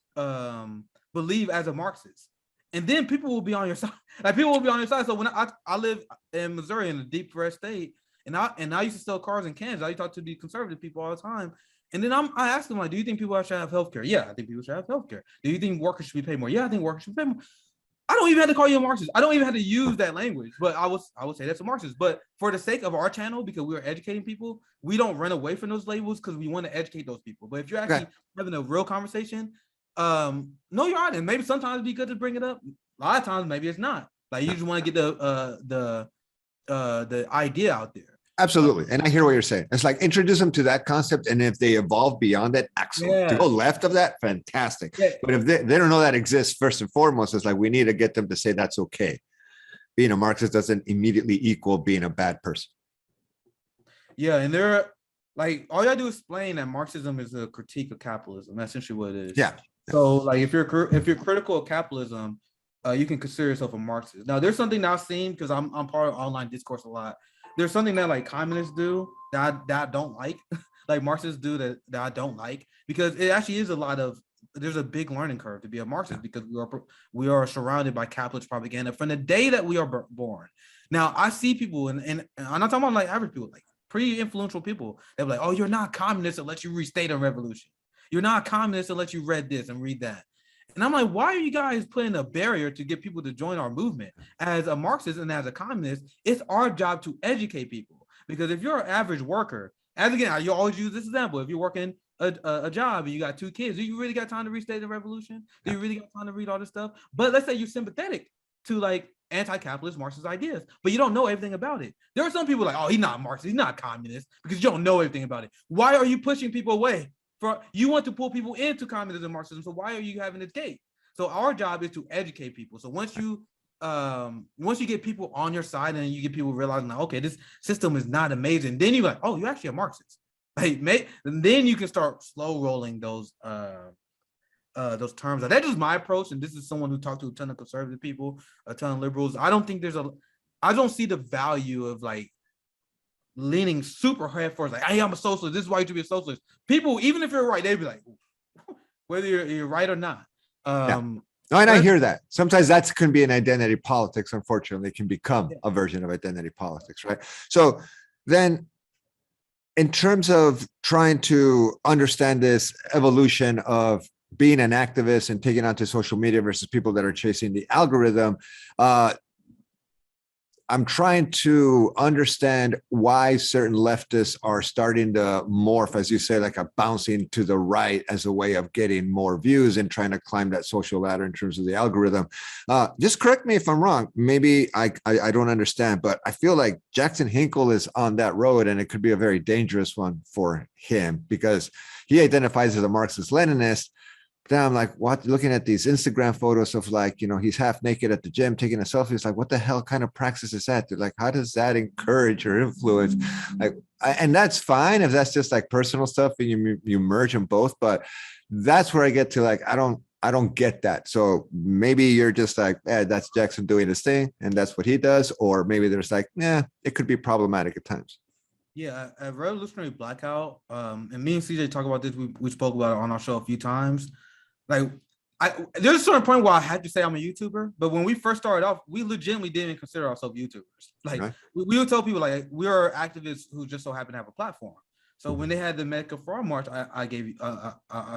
believe as a Marxist, and then people will be on your side. Like people will be on your side. So when I live in Missouri in a deep red state, and I used to sell cars in Kansas. I used to talk to the conservative people all the time, and then I ask them, like, do you think people should have healthcare? Yeah, I think people should have healthcare. Do you think workers should be paid more? Yeah, I think workers should be paid more. I don't even have to call you a Marxist. I don't even have to use that language, but I would say that's a Marxist. But for the sake of our channel, because we are educating people, we don't run away from those labels because we want to educate those people. But if you're actually having a real conversation, no, you're right. And maybe sometimes it'd be good to bring it up. A lot of times, maybe it's not. Like you just want to get the idea out there. Absolutely. And I hear what you're saying. It's like introduce them to that concept. And if they evolve beyond it, excellent. Yeah. To go left of that, fantastic. Yeah. But if they don't know that exists, first and foremost, it's like we need to get them to say that's okay. Being a Marxist doesn't immediately equal being a bad person. Yeah. And they're like, all you gotta do is explain that Marxism is a critique of capitalism. That's essentially what it is. Yeah. So like if you're critical of capitalism, you can consider yourself a Marxist. Now there's something that I've seen because I'm part of online discourse a lot. There's something that like communists do that I don't like, like Marxists do that I don't like, because it actually is there's a big learning curve to be a Marxist, because we are surrounded by capitalist propaganda from the day that we are born. Now I see people, and I'm not talking about like average people, like pretty influential people. They're like, oh, you're not communist unless you restate a revolution. You're not communist unless you read this and read that. And I'm like, why are you guys putting a barrier to get people to join our movement? As a Marxist and as a communist, it's our job to educate people. Because if you're an average worker, as again, you always use this example, if you're working a job and you got 2 kids, do you really got time to restate the revolution? Do you really got time to read all this stuff? But let's say you're sympathetic to like anti-capitalist Marxist ideas, but you don't know everything about it. There are some people like, oh, he's not Marxist, he's not communist, because you don't know everything about it. Why are you pushing people away? You want to pull people into communism and Marxism, so why are you having this gate? So our job is to educate people. So once you get people on your side and you get people realizing, like, okay, this system is not amazing, then you're like, oh, you're actually a Marxist. Like, and then you can start slow rolling those terms. That's just my approach, and this is someone who talked to a ton of conservative people, a ton of liberals. I don't see the value of like leaning super hard for like, hey, I'm a socialist. This is why you should be a socialist. People, even if you're right, they'd be like, whether you're right or not. No, and I hear that. Sometimes that can be an identity politics. Unfortunately, it can become a version of identity politics, right? So then, in terms of trying to understand this evolution of being an activist and taking onto social media versus people that are chasing the algorithm, I'm trying to understand why certain leftists are starting to morph, as you say, like a bouncing to the right as a way of getting more views and trying to climb that social ladder in terms of the algorithm. Just correct me if I'm wrong. Maybe I don't understand, but I feel like Jackson Hinkle is on that road, and it could be a very dangerous one for him because he identifies as a Marxist-Leninist. Then I'm like, what? Looking at these Instagram photos of like, he's half naked at the gym taking a selfie. It's like, what the hell kind of praxis is that? Dude? Like, how does that encourage or influence? Like, and that's fine if that's just like personal stuff and you merge them both. But that's where I get to like, I don't get that. So maybe you're just like, that's Jackson doing his thing and that's what he does. Or maybe there's like, it could be problematic at times. Yeah, at Revolutionary Blackout, and me and CJ talk about this. We spoke about it on our show a few times. Like, there's a certain point where I had to say I'm a YouTuber, but when we first started off, we legitimately didn't consider ourselves YouTubers. Like, we would tell people like we are activists who just so happen to have a platform. So when they had the Mecca Fraud March, I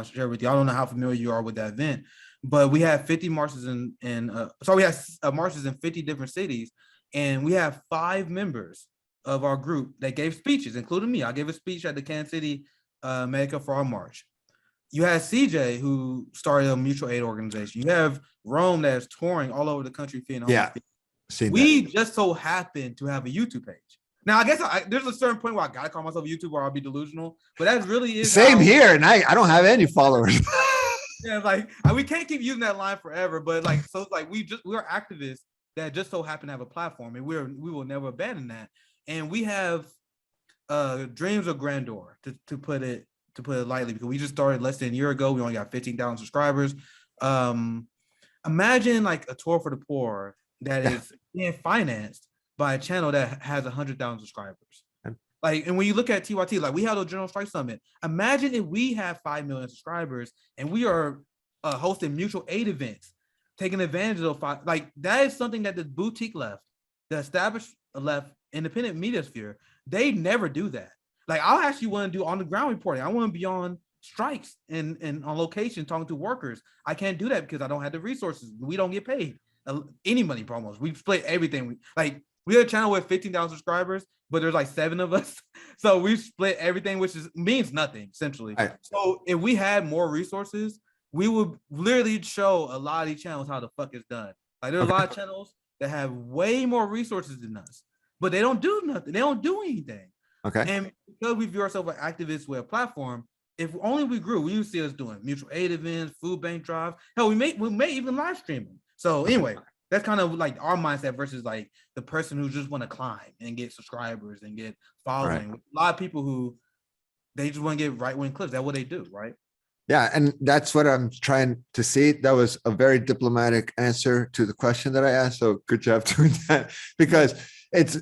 shared with you. I don't know how familiar you are with that event, but we have 50 marches so we have marches in 50 different cities, and we have 5 members of our group that gave speeches, including me. I gave a speech at the Kansas City America for Our March. You have CJ, who started a mutual aid organization. You have Rome that's touring all over the country feeding homeless people. We just so happen to have a YouTube page. Now, I guess there's a certain point where I gotta call myself a YouTuber or I'll be delusional, but that really is same here, and I don't have any followers. Yeah, like we can't keep using that line forever, but like so, like we're activists that just so happen to have a platform, and we will never abandon that. And we have dreams of grandeur, to put it lightly, because we just started less than a year ago. We only got 15,000 subscribers. Imagine like a tour for the poor that is being financed by a channel that has 100,000 subscribers. Like, and when you look at TYT, like we had a General Strike Summit. Imagine if we have 5 million subscribers and we are hosting mutual aid events, taking advantage of like that is something that the boutique left, the established left, independent media sphere, they never do that. Like I actually want to do on the ground reporting. I want to be on strikes and on location talking to workers. I can't do that because I don't have the resources. We don't get paid any money promos. We split everything. We have a channel with 15,000 subscribers, but there's like 7 of us. So we split everything, which means nothing, essentially. Right. So if we had more resources, we would literally show a lot of these channels how the fuck it's done. Like there's a lot of channels that have way more resources than us, but they don't do nothing. They don't do anything. Okay. And because we view ourselves as activists with a platform, if only we grew, we would see us doing mutual aid events, food bank drives. Hell, we may even live streaming. So anyway, that's kind of like our mindset versus like the person who just want to climb and get subscribers and get following. Right. A lot of people who they just want to get right-wing clips. That's what they do, right? Yeah, and that's what I'm trying to see. That was a very diplomatic answer to the question that I asked. So good job doing that, because it's,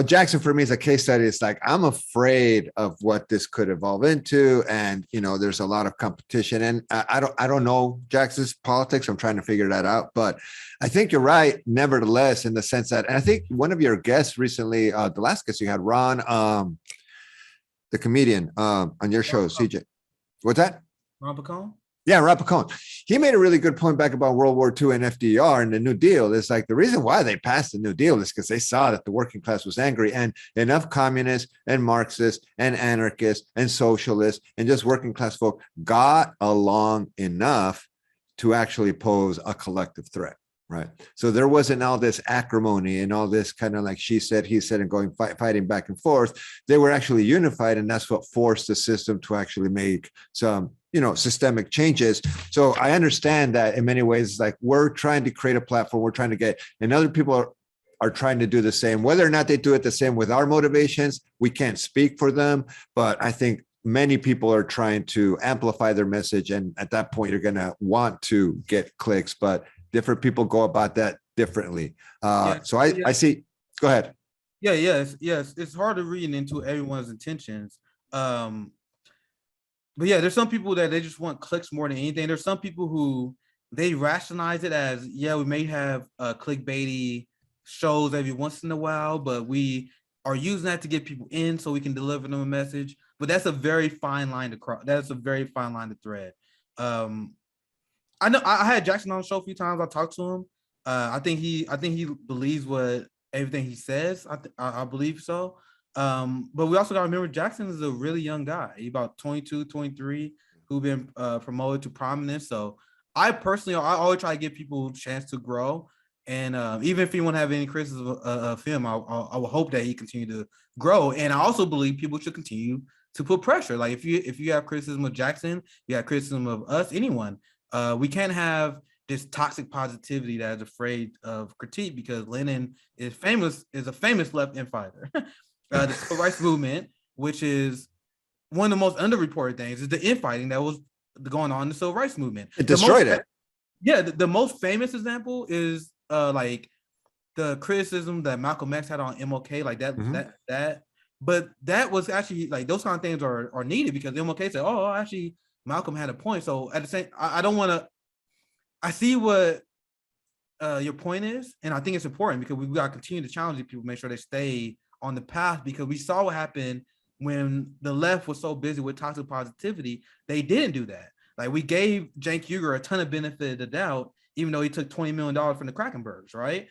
Jackson for me is a case study. It's like, I'm afraid of what this could evolve into. And, there's a lot of competition, and I don't know Jackson's politics. I'm trying to figure that out, but I think you're right. Nevertheless, in the sense that, and I think one of your guests recently, the last guest you had, Ron, the comedian on your show, CJ, what's that? Ron Pacone? Yeah, Ron Pacone. He made a really good point back about World War II and FDR and the New Deal. It's like the reason why they passed the New Deal is because they saw that the working class was angry, and enough communists and Marxists and anarchists and socialists and just working class folk got along enough to actually pose a collective threat. Right. So there wasn't all this acrimony and all this kind of like she said, he said, and going fighting back and forth. They were actually unified, and that's what forced the system to actually make some, systemic changes. So I understand that in many ways, like we're trying to create a platform, we're trying to get, and other people are trying to do the same. Whether or not they do it the same with our motivations, we can't speak for them. But I think many people are trying to amplify their message. And at that point, you're going to want to get clicks, but different people go about that differently. So I see. Go ahead. Yeah, yes. It's hard to read into everyone's intentions. But yeah, there's some people that they just want clicks more than anything. There's some people who they rationalize it as, we may have clickbaity shows every once in a while, but we are using that to get people in so we can deliver them a message. But that's a very fine line to cross. That's a very fine line to thread. I know I had Jackson on the show a few times. I talked to him. I think he believes everything he says. I believe so. But we also got to remember Jackson is a really young guy. He's about 22, 23, who've been promoted to prominence. So I always try to give people a chance to grow. And even if anyone have any criticism of him, I will hope that he continue to grow. And I also believe people should continue to put pressure. Like if you have criticism of Jackson, you have criticism of us, anyone. We can't have this toxic positivity that is afraid of critique, because Lenin is a famous left infighter. The civil rights movement, which is one of the most underreported things, is the infighting that was going on in the civil rights movement. It destroyed it. Yeah, the most famous example is like the criticism that Malcolm X had on MLK, like that, that. But that was actually like those kind of things are needed, because MLK said, "Oh, actually, Malcolm had a point." So at the same, I don't want to. I see what your point is, and I think it's important because we got to continue to challenge these people, make sure they stay on the path, because we saw what happened when the left was so busy with toxic positivity. They didn't do that. Like we gave Cenk Uygur a ton of benefit of the doubt, even though he took $20 million from the Krakenbergs, right?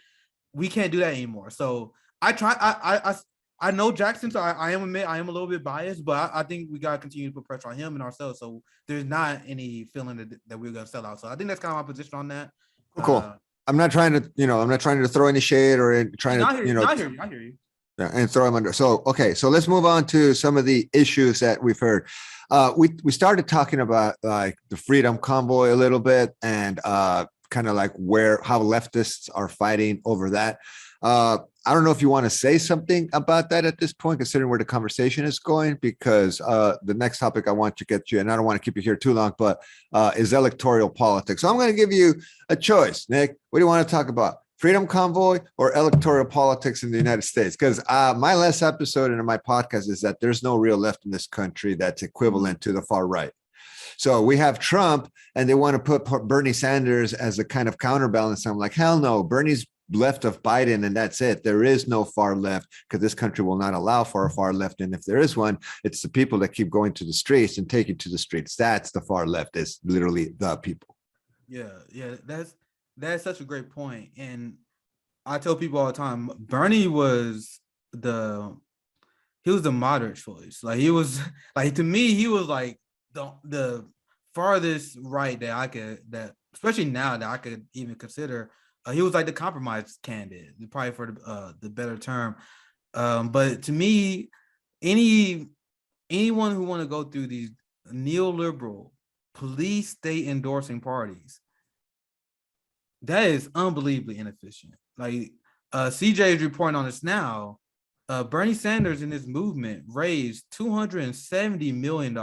We can't do that anymore. So I know Jackson, so I am a little bit biased, but I think we gotta continue to put pressure on him and ourselves. So there's not any feeling that we're gonna sell out. So I think that's kind of my position on that. Cool. I'm not trying to throw any shade or trying to, I hear you. Yeah, and throw them under. So, okay. So let's move on to some of the issues that we've heard. We started talking about like the Freedom Convoy a little bit and kind of like how leftists are fighting over that. I don't know if you want to say something about that at this point, considering where the conversation is going, because the next topic I want to get you, and I don't want to keep you here too long, but is electoral politics. So I'm going to give you a choice, Nick. What do you want to talk about? Freedom Convoy or electoral politics in the United States? Because my last episode in my podcast is that there's no real left in this country that's equivalent to the far right. So we have Trump and they want to put Bernie Sanders as a kind of counterbalance. I'm like, hell no, Bernie's left of Biden and that's it. There is no far left because this country will not allow for a far left. And if there is one, it's the people that keep going to the streets and taking to the streets. That's the far left, is literally the people. Yeah, that's such a great point. And I tell people all the time, Bernie was the moderate choice. Like he was like, to me, he was like the farthest right that especially now that I could even consider. He was like the compromise candidate, probably for the better term. But to me, anyone who want to go through these neoliberal police state endorsing parties, that is unbelievably inefficient. Like CJ is reporting on this now. Bernie Sanders in this movement raised $270 million.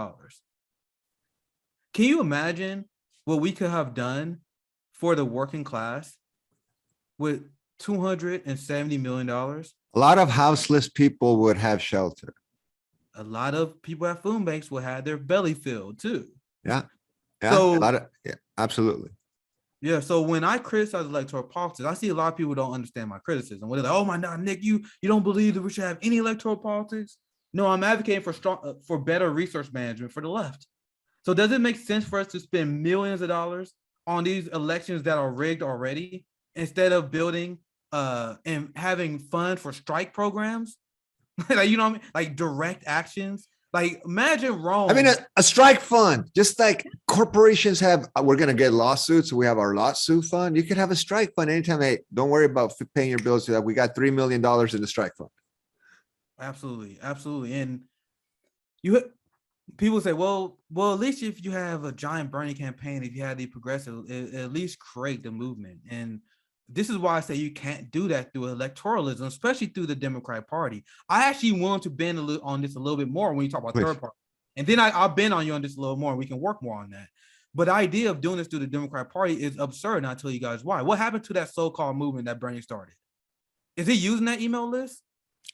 Can you imagine what we could have done for the working class with $270 million? A lot of houseless people would have shelter. A lot of people at food banks will have their belly filled too. Yeah. So, absolutely. Yeah, so when I criticize electoral politics, I see a lot of people don't understand my criticism. Where they're like, "Oh my God, Nick, you don't believe that we should have any electoral politics?" No, I'm advocating for better resource management for the left. So does it make sense for us to spend millions of dollars on these elections that are rigged already instead of building and having funds for strike programs? Like, you know what I mean? Like direct actions. Like imagine Rome. I mean, a strike fund, just like corporations have, we're going to get lawsuits. So we have our lawsuit fund. You could have a strike fund anytime. Hey, don't worry about paying your bills. We got $3 million in the strike fund. Absolutely. And people say, well, at least if you have a giant Bernie campaign, if you have the progressive, at least create the movement. And this is why I say you can't do that through electoralism, especially through the Democratic Party. I actually want to bend on this a little bit more when you talk about third party. And then I'll bend on you on this a little more and we can work more on that. But the idea of doing this through the Democratic Party is absurd, and I'll tell you guys why. What happened to that so-called movement that Bernie started? Is he using that email list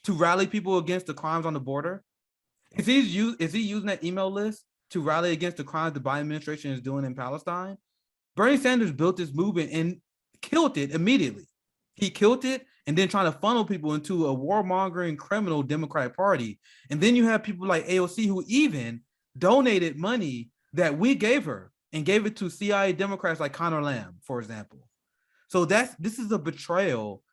to rally people against the crimes on the border? Is he using that email list to rally against the crimes the Biden administration is doing in Palestine? Bernie Sanders built this movement and killed it immediately. He killed it and then trying to funnel people into a warmongering criminal Democratic Party. And then you have people like AOC who even donated money that we gave her and gave it to CIA Democrats like Conor Lamb, for example. So this is a betrayal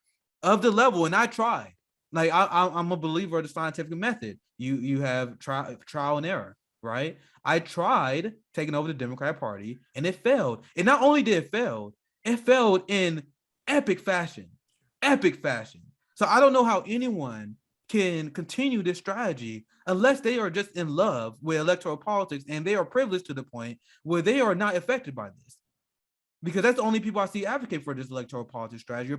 of the level. And I tried. Like I'm a believer of the scientific method. You have trial and error, right? I tried taking over the Democratic Party and it failed. And not only did it fail in epic fashion. So I don't know how anyone can continue this strategy unless they are just in love with electoral politics and they are privileged to the point where they are not affected by this. Because that's the only people I see advocate for this electoral politics strategy, are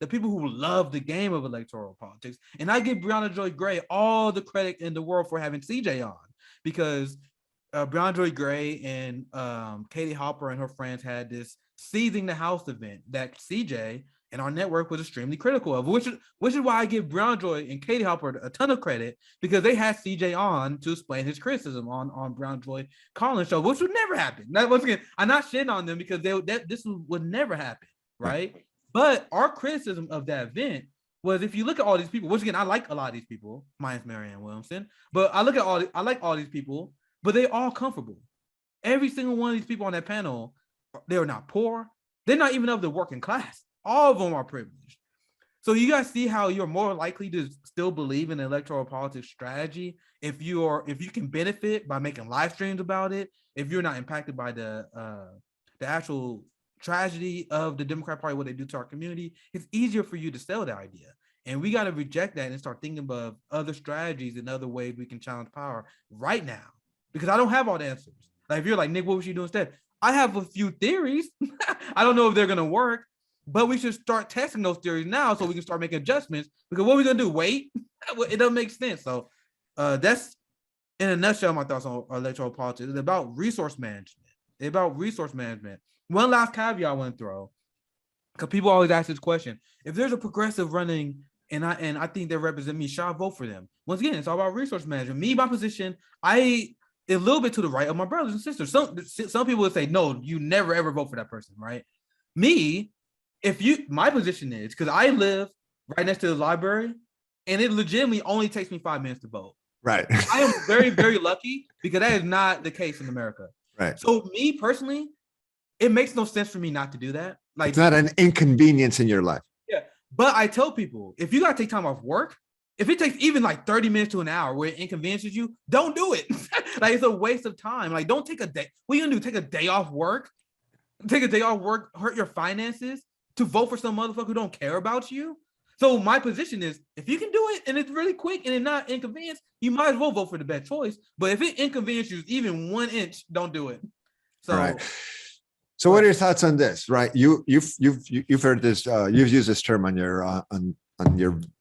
the people who love the game of electoral politics. And I give Brianna Joy Gray all the credit in the world for having CJ on, because Brianna Joy Gray and Katie Hopper and her friends had this Seizing the House event that CJ and our network was extremely critical of, which is why I give Brianna Joy and Katie Hopper a ton of credit, because they had CJ on to explain his criticism on Brianna Joy Collins' show, which would never happen. Now, once again, I'm not shitting on them because this would never happen, right? But our criticism of that event was, if you look at all these people, which again, I like a lot of these people, minus Marianne Williamson, but I like all these people, but they all comfortable. Every single one of these people on that panel, they are not poor. They're not even of the working class. All of them are privileged. So you guys see how you're more likely to still believe in electoral politics strategy if you can benefit by making live streams about it, if you're not impacted by the actual tragedy of the Democrat Party, what they do to our community. It's easier for you to sell the idea. And we got to reject that and start thinking about other strategies and other ways we can challenge power right now. Because I don't have all the answers. Like if you're like, Nick, what would you do instead? I have a few theories. I don't know if they're going to work. But we should start testing those theories now so we can start making adjustments. Because what are we gonna do? Wait? It doesn't make sense. So that's in a nutshell my thoughts on electoral politics. It's about resource management. One last caveat I want to throw, because people always ask this question: if there's a progressive running and I think they represent me, should I vote for them? Once again, it's all about resource management. Me, my position, a little bit to the right of my brothers and sisters. Some people would say, no, you never ever vote for that person, right? Me. My position is, because I live right next to the library and it legitimately only takes me 5 minutes to vote. Right. I am very, very lucky because that is not the case in America. Right. So me personally, it makes no sense for me not to do that. Like, it's not an inconvenience in your life. Yeah. But I tell people, if you got to take time off work, if it takes even like 30 minutes to an hour where it inconveniences you, don't do it. Like, it's a waste of time. Like, don't take a day. What are you going to do? Take a day off work? Take a day off work, hurt your finances to vote for some motherfucker who don't care about you? So my position is, if you can do it and it's really quick and it's not inconvenience, you might as well vote for the best choice. But if it inconveniences you even 1 inch, don't do it. So, right. So what are your thoughts on this? Right, you've heard this. You've used this term on your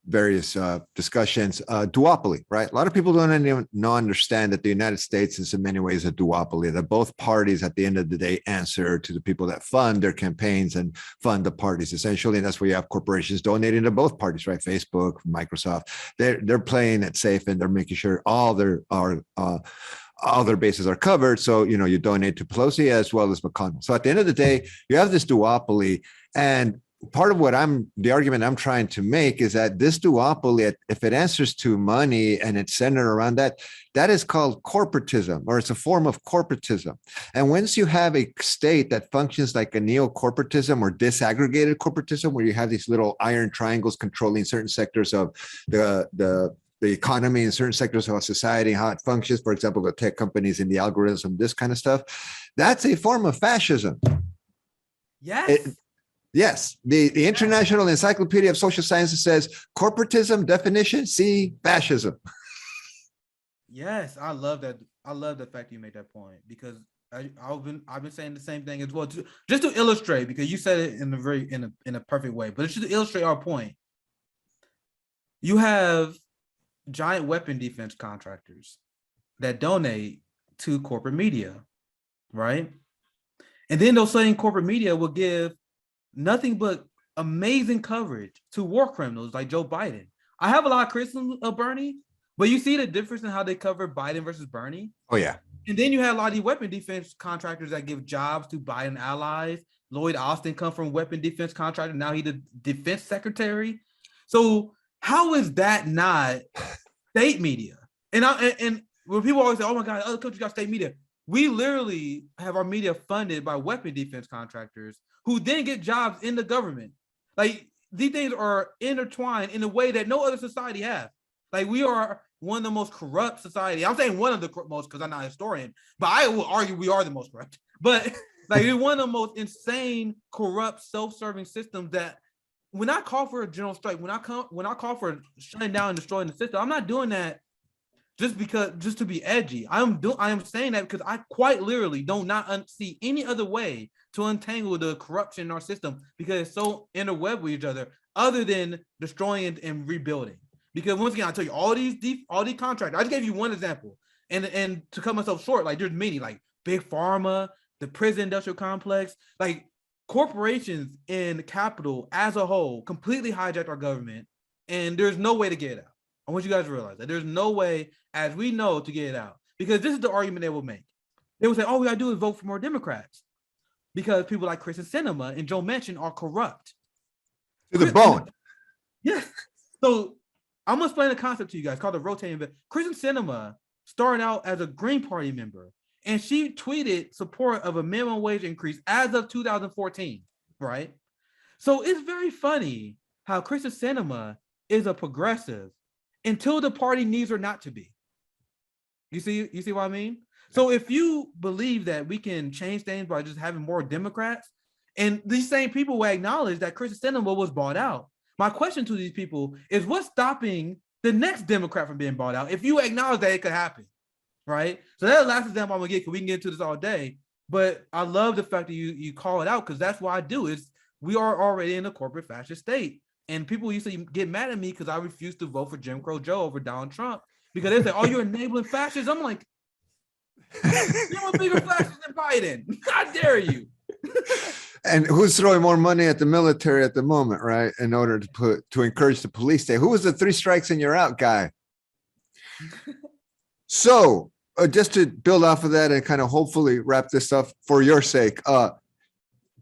various discussions. Duopoly, right? A lot of people don't even understand that the United States is in many ways a duopoly. That both parties, at the end of the day, answer to the people that fund their campaigns and fund the parties. Essentially, and that's where you have corporations donating to both parties, right? Facebook, Microsoft. They're playing it safe and they're making sure all their bases are covered. So, you donate to Pelosi as well as McConnell. So at the end of the day, you have this duopoly. And part of the argument I'm trying to make is that this duopoly, if it answers to money and it's centered around that is called corporatism, or it's a form of corporatism. And once you have a state that functions like a neo-corporatism or disaggregated corporatism, where you have these little iron triangles controlling certain sectors of the economy and certain sectors of our society, how it functions, for example, the tech companies and the algorithms, this kind of stuff, that's a form of fascism. Yes. Yes. The International Encyclopedia of Social Sciences says corporatism definition, see fascism. Yes, I love that. I love the fact you made that point, because I've been saying the same thing as well. Just to illustrate, because you said it in a perfect way, but it's just to illustrate our point. You have giant weapon defense contractors that donate to corporate media, right? And then those same corporate media will give nothing but amazing coverage to war criminals like Joe Biden. I have a lot of criticism of Bernie, but you see the difference in how they cover Biden versus Bernie. Oh, yeah. And then you have a lot of these weapon defense contractors that give jobs to Biden allies. Lloyd Austin come from weapon defense contractor. Now he's the defense secretary. So how is that not state media? And when people always say, oh my God, other countries got state media. We literally have our media funded by weapon defense contractors who then get jobs in the government. Like, these things are intertwined in a way that no other society has. Like, we are one of the most corrupt society. I'm saying one of the most because I'm not a historian, but I will argue we are the most corrupt. But like, we're one of the most insane, corrupt, self-serving systems that when I call for a general strike, when I call for shutting down and destroying the system, I'm not doing that just to be edgy. I am saying that because I quite literally do not see any other way to untangle the corruption in our system, because it's so interwebbed with each other than destroying and rebuilding. Because once again, I tell you, all these contractors, I just gave you one example, and to cut myself short, like, there's many, like big pharma, the prison industrial complex, like corporations and capital as a whole completely hijacked our government, and there's no way to get it out. I want you guys to realize that there's no way, as we know, to get it out, because this is the argument they will make. They will say, all we gotta do is vote for more Democrats, because people like Chris and Sinema and Joe Manchin are corrupt. To the bone. Yes. So I'm gonna explain the concept to you guys called the rotating. Chris and Sinema started out as a Green Party member, and she tweeted support of a minimum wage increase as of 2014, right? So it's very funny how Kristen Sinema is a progressive until the party needs her not to be. You see what I mean? So if you believe that we can change things by just having more Democrats, and these same people will acknowledge that Kristen Sinema was bought out. My question to these people is, what's stopping the next Democrat from being bought out if you acknowledge that it could happen, right? So that's the last example I'm gonna get, because we can get into this all day. But I love the fact that you call it out, because that's what I do. Is we are already in a corporate fascist state. And people used to get mad at me because I refused to vote for Jim Crow Joe over Donald Trump, because they say, "Oh, you're enabling fascists." I'm like, you're a bigger fascist than Biden. How dare you? And who's throwing more money at the military at the moment, right? In order to encourage the police state. Who was the 3 strikes and you're out guy? So just to build off of that and kind of hopefully wrap this up for your sake,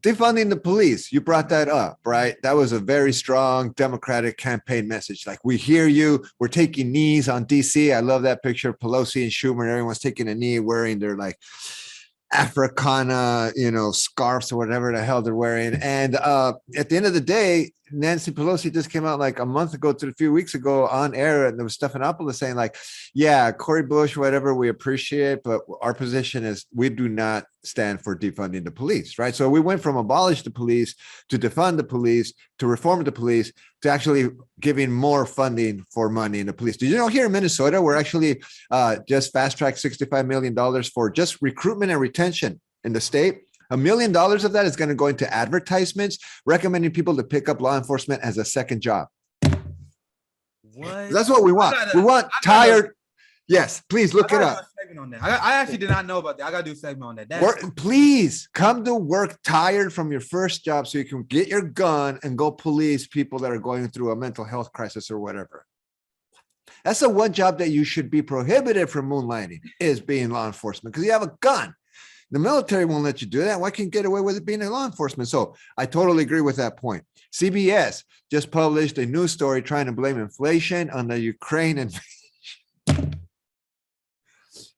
defunding the police, you brought that up, right? That was a very strong Democratic campaign message. Like, we hear you, we're taking knees on DC. I love that picture of Pelosi and Schumer, and everyone's taking a knee wearing their like Africana, scarves or whatever the hell they're wearing. And at the end of the day, Nancy Pelosi just came out like a month ago to a few weeks ago on air, and there was Stephanopoulos saying like, yeah, Cory Bush, whatever, we appreciate, but our position is we do not stand for defunding the police, right? So we went from abolish the police to defund the police to reform the police to actually giving more funding for money in the police. Did you know here in Minnesota, we're actually just fast-tracked $65 million for just recruitment and retention in the state? $1 million of that is going to go into advertisements recommending people to pick up law enforcement as a second job. What? That's what we want. We want tired. Yes, please look it up. On that. I actually did not know about that. I got to do a segment on that. Please come to work tired from your first job so you can get your gun and go police people that are going through a mental health crisis or whatever. That's the one job that you should be prohibited from moonlighting, is being law enforcement, because you have a gun. The military won't let you do that. Why can't you get away with it being in law enforcement? So I totally agree with that point. CBS just published a news story trying to blame inflation on the Ukraine invasion.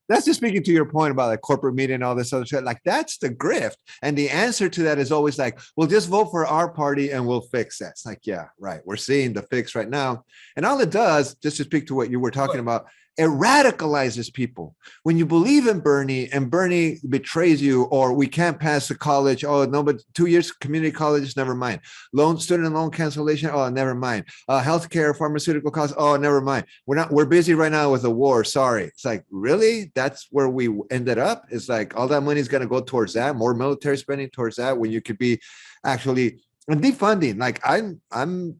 That's just speaking to your point about like corporate media and all this other shit. Like, that's the grift. And the answer to that is always like, well, just vote for our party and we'll fix that. It's like, yeah, right. We're seeing the fix right now. And all it does, just to speak to what you were talking about, it radicalizes people. When you believe in Bernie and Bernie betrays you, or we can't pass the college, oh no, but 2 years community colleges, never mind. Student loan cancellation, oh, never mind. Healthcare, pharmaceutical costs, oh, never mind. We're busy right now with a war, sorry. It's like, really? That's where we ended up? It's like all that money is going to go towards that, more military spending towards that, when you could be actually, and defunding. Like,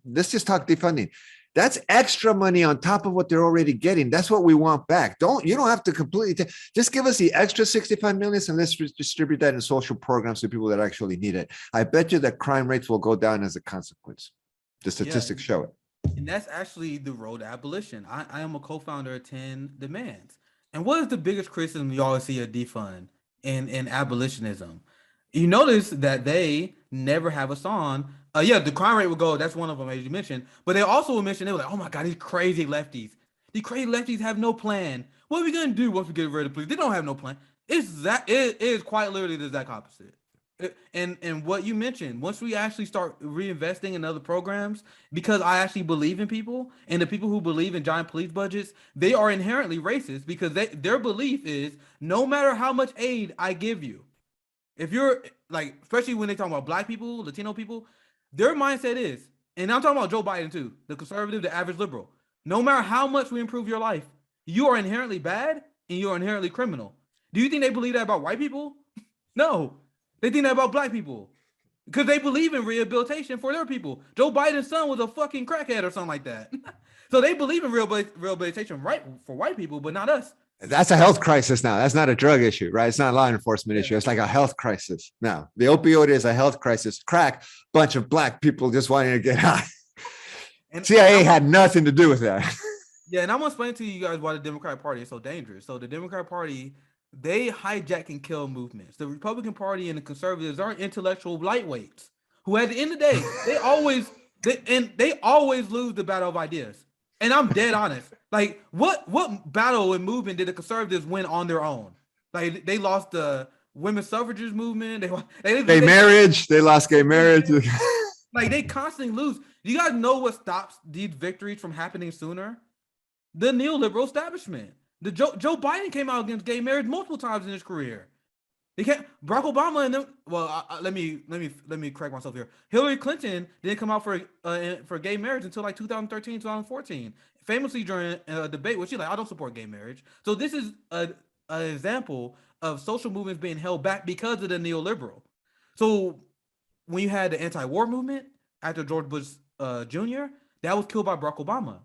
let's just talk defunding. That's extra money on top of what they're already getting. That's what we want back. You don't have to completely just give us the extra 65 million and let's distribute that in social programs to people that actually need it. I bet you that crime rates will go down as a consequence. The statistics show it. And that's actually the road to abolition. I am a co-founder of 10 Demands. And what is the biggest criticism you always see of defund and abolitionism? You notice that they never have a song. The crime rate will go. That's one of them, as you mentioned. But they also will mention, they were like, oh my God, these crazy lefties. These crazy lefties have no plan. What are we going to do once we get rid of the police? They don't have no plan. It is quite literally the exact opposite. And what you mentioned, once we actually start reinvesting in other programs, because I actually believe in people, and the people who believe in giant police budgets, they are inherently racist, because their belief is no matter how much aid I give you, if you're like, especially when they talk about Black people, Latino people, their mindset is, and I'm talking about Joe Biden too, the conservative, the average liberal, no matter how much we improve your life, you are inherently bad and you are inherently criminal. Do you think they believe that about white people? No, they think that about Black people, because they believe in rehabilitation for their people. Joe Biden's son was a fucking crackhead or something like that. So they believe in rehabilitation, right, for white people, but not us. That's a health crisis now. That's not a drug issue, right? It's not a law enforcement issue. It's like a health crisis now. The opioid is a health crisis. Crack, bunch of Black people just wanting to get high. And CIA had nothing to do with that. Yeah, and I'm going to explain to you guys why the Democratic Party is so dangerous. So the Democratic Party, they hijack and kill movements. The Republican Party and the conservatives are intellectual lightweights who, at the end of the day, they always lose the battle of ideas. And I'm dead honest. Like, what battle and movement did the conservatives win on their own? Like they lost the women's suffrages movement. Gay marriage. They lost gay marriage. Like they constantly lose. Do you guys know what stops these victories from happening sooner? The neoliberal establishment. The Joe Biden came out against gay marriage multiple times in his career. They can't. Barack Obama and them. Well, let me correct myself here. Hillary Clinton didn't come out for gay marriage until like 2013, 2014. Famously during a debate where she's like, I don't support gay marriage. So this is an example of social movements being held back because of the neoliberal. So when you had the anti-war movement after George Bush Jr., that was killed by Barack Obama.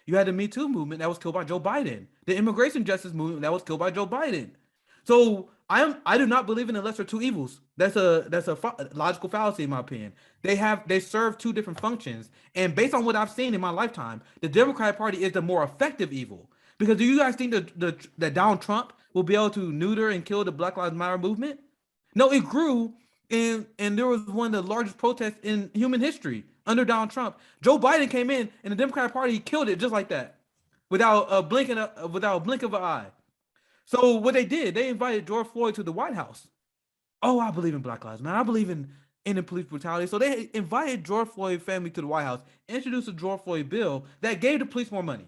You had the Me Too movement that was killed by Joe Biden. The immigration justice movement that was killed by Joe Biden. So I do not believe in the lesser two evils. That's a logical fallacy in my opinion. They serve two different functions, and based on what I've seen in my lifetime, the Democratic Party is the more effective evil. Because do you guys think that Donald Trump will be able to neuter and kill the Black Lives Matter movement? No, it grew, and there was one of the largest protests in human history under Donald Trump. Joe Biden came in, and the Democratic Party killed it just like that, without a blink of an eye. So what they did, they invited George Floyd to the White House. Oh, I believe in Black Lives Matter. I believe in ending police brutality. So they invited George Floyd family to the White House, introduced a George Floyd bill that gave the police more money.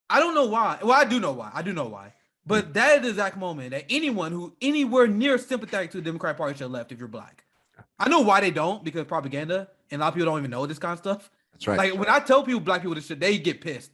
I don't know why. Well, I do know why. But that is the exact moment that anyone who anywhere near sympathetic to the Democratic Party should have left if you're Black. I know why they don't, because propaganda, and a lot of people don't even know this kind of stuff. That's right. Like when I tell people, Black people this shit, they get pissed.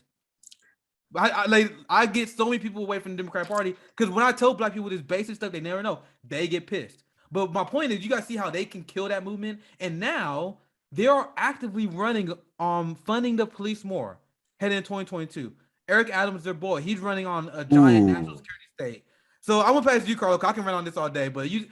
I get so many people away from the Democratic Party because when I tell Black people this basic stuff they never know, they get pissed. But my point is, you guys see how they can kill that movement, and now they are actively running on funding the police more heading in 2022. Eric Adams, their boy, he's running on a giant national security state. So I'm gonna pass you, Carlo. I can run on this all day, but you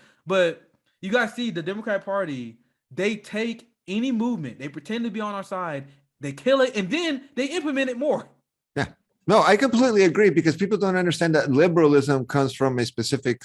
guys see the Democratic Party, they take any movement, they pretend to be on our side, they kill it, and then they implement it more. Yeah. No, I completely agree, because people don't understand that liberalism comes from a specific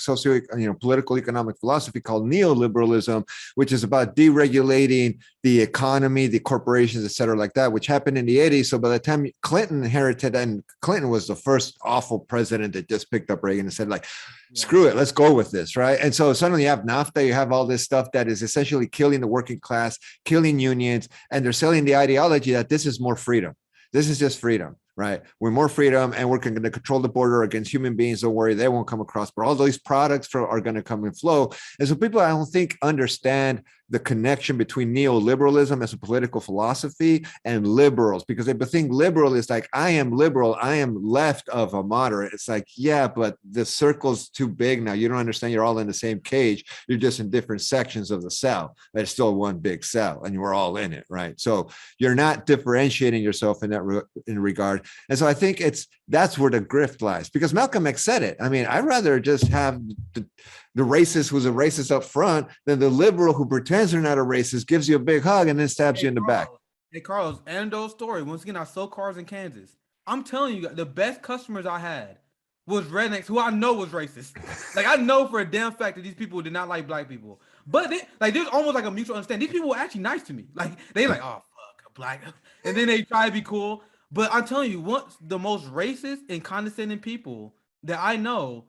political economic philosophy called neoliberalism, which is about deregulating the economy, the corporations, et cetera, like that, which happened in the 80s. So by the time Clinton inherited, and Clinton was the first awful president that just picked up Reagan and said, like, screw it, let's go with this, right? And so suddenly you have NAFTA, you have all this stuff that is essentially killing the working class, killing unions, and they're selling the ideology that this is more freedom. This is just freedom. Right. We're more freedom, and we're going to control the border against human beings. Don't worry, they won't come across. But all these products are going to come and flow. And so people, I don't think, understand the connection between neoliberalism as a political philosophy and liberals, because they think liberal is like, I am liberal, I am left of a moderate. It's like, yeah, but the circle's too big now. You don't understand. You're all in the same cage. You're just in different sections of the cell, but it's still one big cell, and you're all in it, right? So you're not differentiating yourself in that regard. And so I think that's where the grift lies, because Malcolm X said it. I mean, I'd rather just have the racist who's a racist up front than the liberal who pretends they're not a racist, gives you a big hug, and then stabs you in the back. Hey, Carlos, anecdotal story. Once again, I sold cars in Kansas. I'm telling you, the best customers I had was rednecks who I know was racist. Like, I know for a damn fact that these people did not like Black people. But there's almost like a mutual understanding. These people were actually nice to me. Like, they like, oh, fuck, a Black. And then they try to be cool. But I'm telling you, what's the most racist and condescending people that I know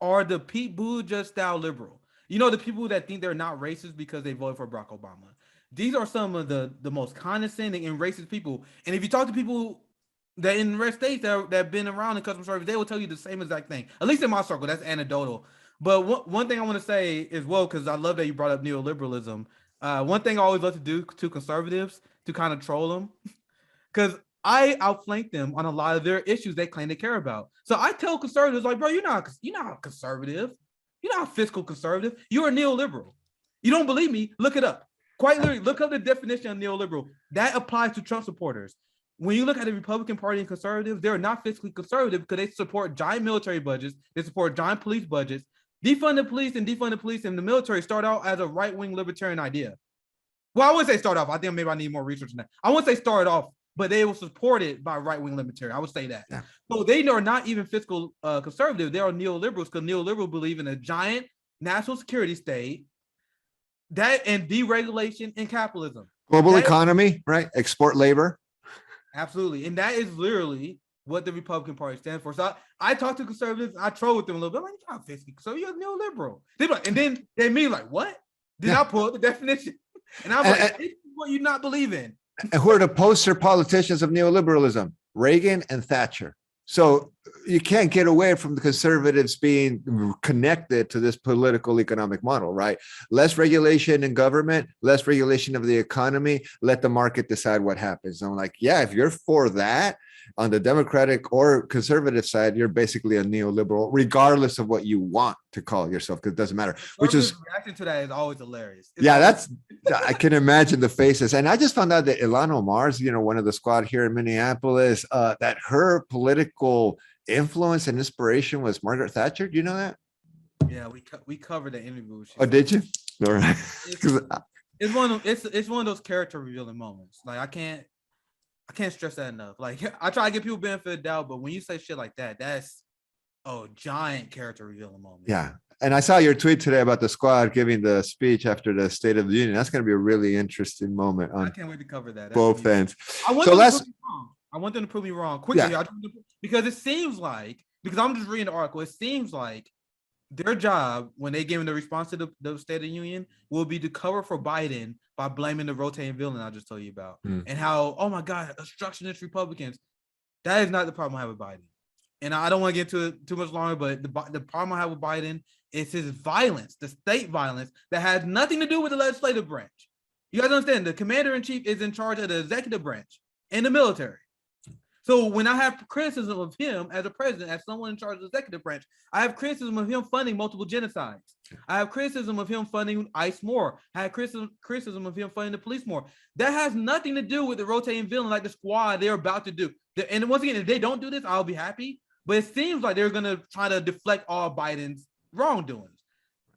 are the Pete Buttigieg style liberal. You know, the people that think they're not racist because they voted for Barack Obama. These are some of the most condescending and racist people. And if you talk to people that in the rest states that have been around in customer service, they will tell you the same exact thing. At least in my circle, that's anecdotal. But one thing I want to say as well, because I love that you brought up neoliberalism. One thing I always love to do to conservatives to kind of troll them, because I outflank them on a lot of their issues they claim they care about. So I tell conservatives, like, bro, you're not conservative. You're not fiscal conservative. You're a neoliberal. You don't believe me? Look it up. Quite literally, look up the definition of neoliberal. That applies to Trump supporters. When you look at the Republican Party and conservatives, they're not fiscally conservative because they support giant military budgets. They support giant police budgets. Defund the police and the military start out as a right-wing libertarian idea. Well, I wouldn't say start off. I think maybe I need more research on that. I wouldn't say start off, but they were supported by right-wing libertarian. I would say that. Yeah. So they are not even fiscal conservative. They are neoliberals because neoliberals believe in a giant national security state and deregulation and capitalism. Global economy, right? Export labor. Absolutely. And that is literally what the Republican Party stands for. So I talk to conservatives, I troll with them a little bit. I'm like, you're not fiscally, so you're a neoliberal. They like, and then they mean like, what? Then I pull up the definition. And I'm like, this is what you not believe in. And who are the poster politicians of neoliberalism? Reagan and Thatcher. So you can't get away from the conservatives being connected to this political economic model, right? Less regulation in government, less regulation of the economy, let the market decide what happens. And I'm like, yeah, if you're for that on the Democratic or conservative side, you're basically a neoliberal, regardless of what you want to call yourself, because it doesn't matter. Which is reaction to that is always hilarious. I can imagine the faces. And I just found out that Ilhan Omar's, one of the squad here in Minneapolis, that her political influence and inspiration was Margaret Thatcher. Do you know that? Yeah, we covered the interview. Oh, did you? All right. It's one of those character revealing moments. Like I can't stress that enough. Like I try to give people benefit of the doubt, but when you say shit like that, that's a giant character revealing moment. Yeah. And I saw your tweet today about the squad giving the speech after the State of the Union. That's going to be a really interesting moment. I can't wait to cover that. Both ends. I want them to prove me wrong quickly. Yeah. Because it seems like, because I'm just reading the article, it seems like their job when they give them the response to the State of the Union will be to cover for Biden by blaming the rotating villain I just told you about. And how, oh my God, obstructionist Republicans. That is not the problem I have with Biden. And I don't want to get into it too much longer, but the problem I have with Biden is his violence, the state violence that has nothing to do with the legislative branch. You guys understand, the commander-in-chief is in charge of the executive branch and the military. So when I have criticism of him as a president, as someone in charge of the executive branch, I have criticism of him funding multiple genocides. I have criticism of him funding ICE more. I have criticism of him funding the police more. That has nothing to do with the rotating villain like the squad they're about to do. And once again, if they don't do this, I'll be happy. But it seems like they're going to try to deflect all Biden's wrongdoings.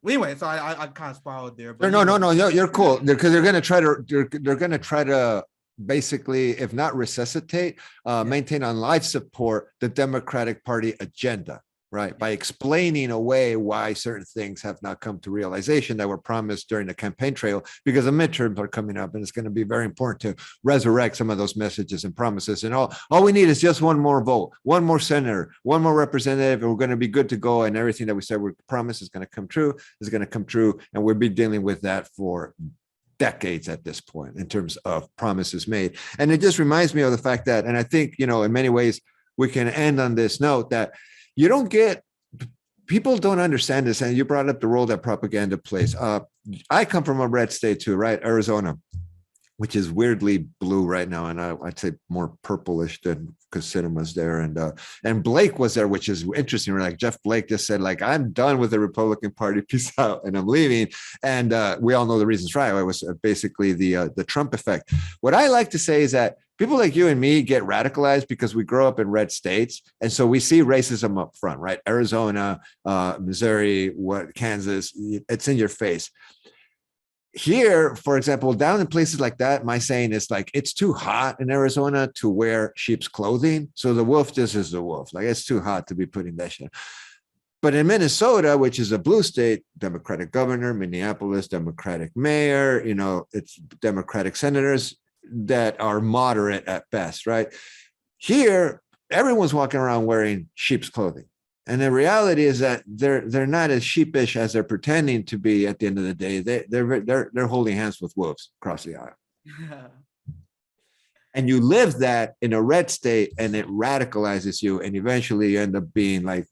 Well, anyway, so I kind of spiraled there. But no, you're cool. Because they're going to try to basically, if not resuscitate, maintain on life support the Democratic Party agenda, right? By explaining away why certain things have not come to realization that were promised during the campaign trail, because the midterms are coming up and it's going to be very important to resurrect some of those messages and promises. And all we need is just one more vote, one more senator, one more representative, and we're going to be good to go. And everything that we said we promised is going to come true, And we'll be dealing with that for decades at this point in terms of promises made. And it just reminds me of the fact that, and I think, in many ways we can end on this note that people don't understand this. And you brought up the role that propaganda plays. I come from a red state too, right? Arizona, which is weirdly blue right now. And I'd say more purplish than because Cinema's there. And Blake was there, which is interesting. Like Jeff Blake just said, like, I'm done with the Republican Party. Peace out. And I'm leaving. And we all know the reasons why. It was basically the Trump effect. What I like to say is that people like you and me get radicalized because we grow up in red states. And so we see racism up front, right? Arizona, Missouri, Kansas, it's in your face. Here, for example, down in places like that, my saying is like, it's too hot in Arizona to wear sheep's clothing. So the wolf just is the wolf. Like, it's too hot to be putting that shit. But in Minnesota, which is a blue state, Democratic governor, Minneapolis, Democratic mayor, it's Democratic senators that are moderate at best, right? Here, everyone's walking around wearing sheep's clothing. And the reality is that they're not as sheepish as they're pretending to be. At the end of the day, they're holding hands with wolves across the aisle. Yeah. And you live that in a red state, and it radicalizes you, and eventually you end up being, like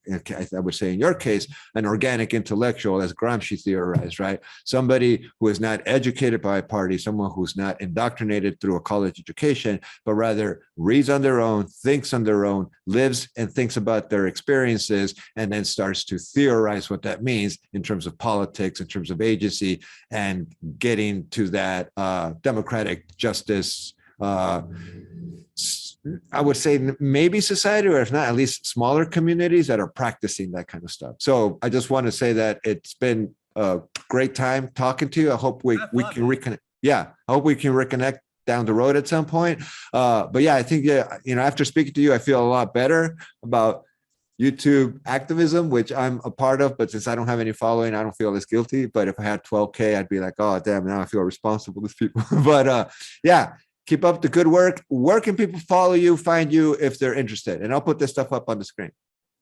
I would say in your case, an organic intellectual, as Gramsci theorized, right? Somebody who is not educated by a party, someone who's not indoctrinated through a college education, but rather reads on their own, thinks on their own, lives and thinks about their experiences, and then starts to theorize what that means in terms of politics, in terms of agency, and getting to that democratic justice. I would say maybe society, or if not, at least smaller communities that are practicing that kind of stuff. So I just want to say that it's been a great time talking to you. I hope we can reconnect. Yeah, I hope we can reconnect down the road at some point. But yeah, I think, after speaking to you, I feel a lot better about YouTube activism, which I'm a part of, but since I don't have any following, I don't feel as guilty. But if I had 12K, I'd be like, oh damn, now I feel responsible to these people. But yeah. Keep up the good work. Where can people follow you, find you if they're interested? And I'll put this stuff up on the screen.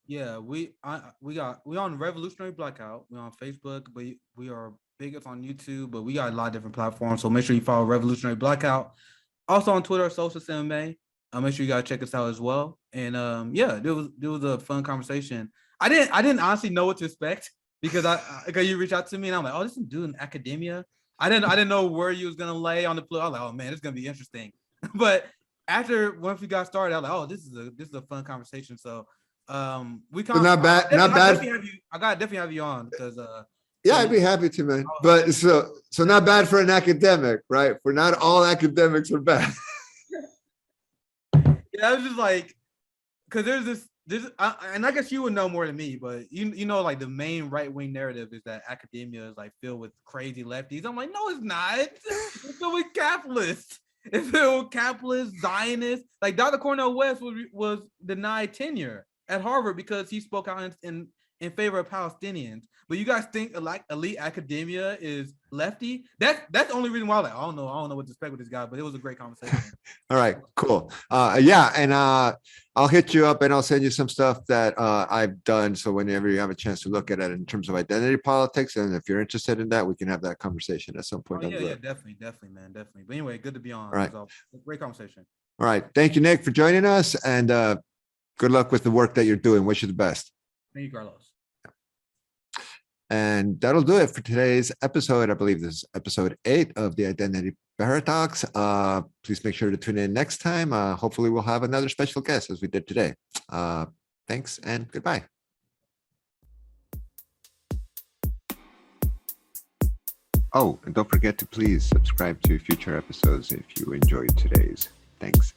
Yeah, we on Revolutionary Blackout. We're on Facebook, but we are biggest on YouTube, but we got a lot of different platforms. So make sure you follow Revolutionary Blackout. Also on Twitter, Social MMA. Make sure you guys check us out as well. And yeah, there was a fun conversation. I didn't honestly know what to expect because because you reached out to me and I'm like, oh, this is dude in academia. I didn't know where you was gonna lay on the floor. I was like, oh man, it's gonna be interesting. But once we got started, I was like, oh, this is a fun conversation. So we So not bad. I gotta definitely have you on because yeah, I'd be happy to, man. But so not bad for an academic, right? For not all academics are bad. Yeah, I was just like, because there's this and I guess you would know more than me, but you know, like the main right-wing narrative is that academia is like filled with crazy lefties. I'm like, no, it's not. It's filled with capitalists. It's filled with capitalists, Zionists. Like Dr. Cornel West was denied tenure at Harvard because he spoke out in favor of Palestinians. But you guys think like elite academia is lefty? That's the only reason why I don't know what to expect with this guy, but it was a great conversation. All right, cool. Yeah, and I'll hit you up and I'll send you some stuff that I've done. So whenever you have a chance to look at it in terms of identity politics, and if you're interested in that, we can have that conversation at some point. Yeah, definitely, man, definitely. But anyway, good to be on. All right, great conversation. All right, thank you, Nick, for joining us, and good luck with the work that you're doing. Wish you the best. Thank you, Carlos. And that'll do it for today's episode. I believe this is episode 8 of the Identity Paradox. Please make sure to tune in next time. Hopefully we'll have another special guest as we did today. Thanks and goodbye. Oh, and don't forget to please subscribe to future episodes if you enjoyed today's. Thanks.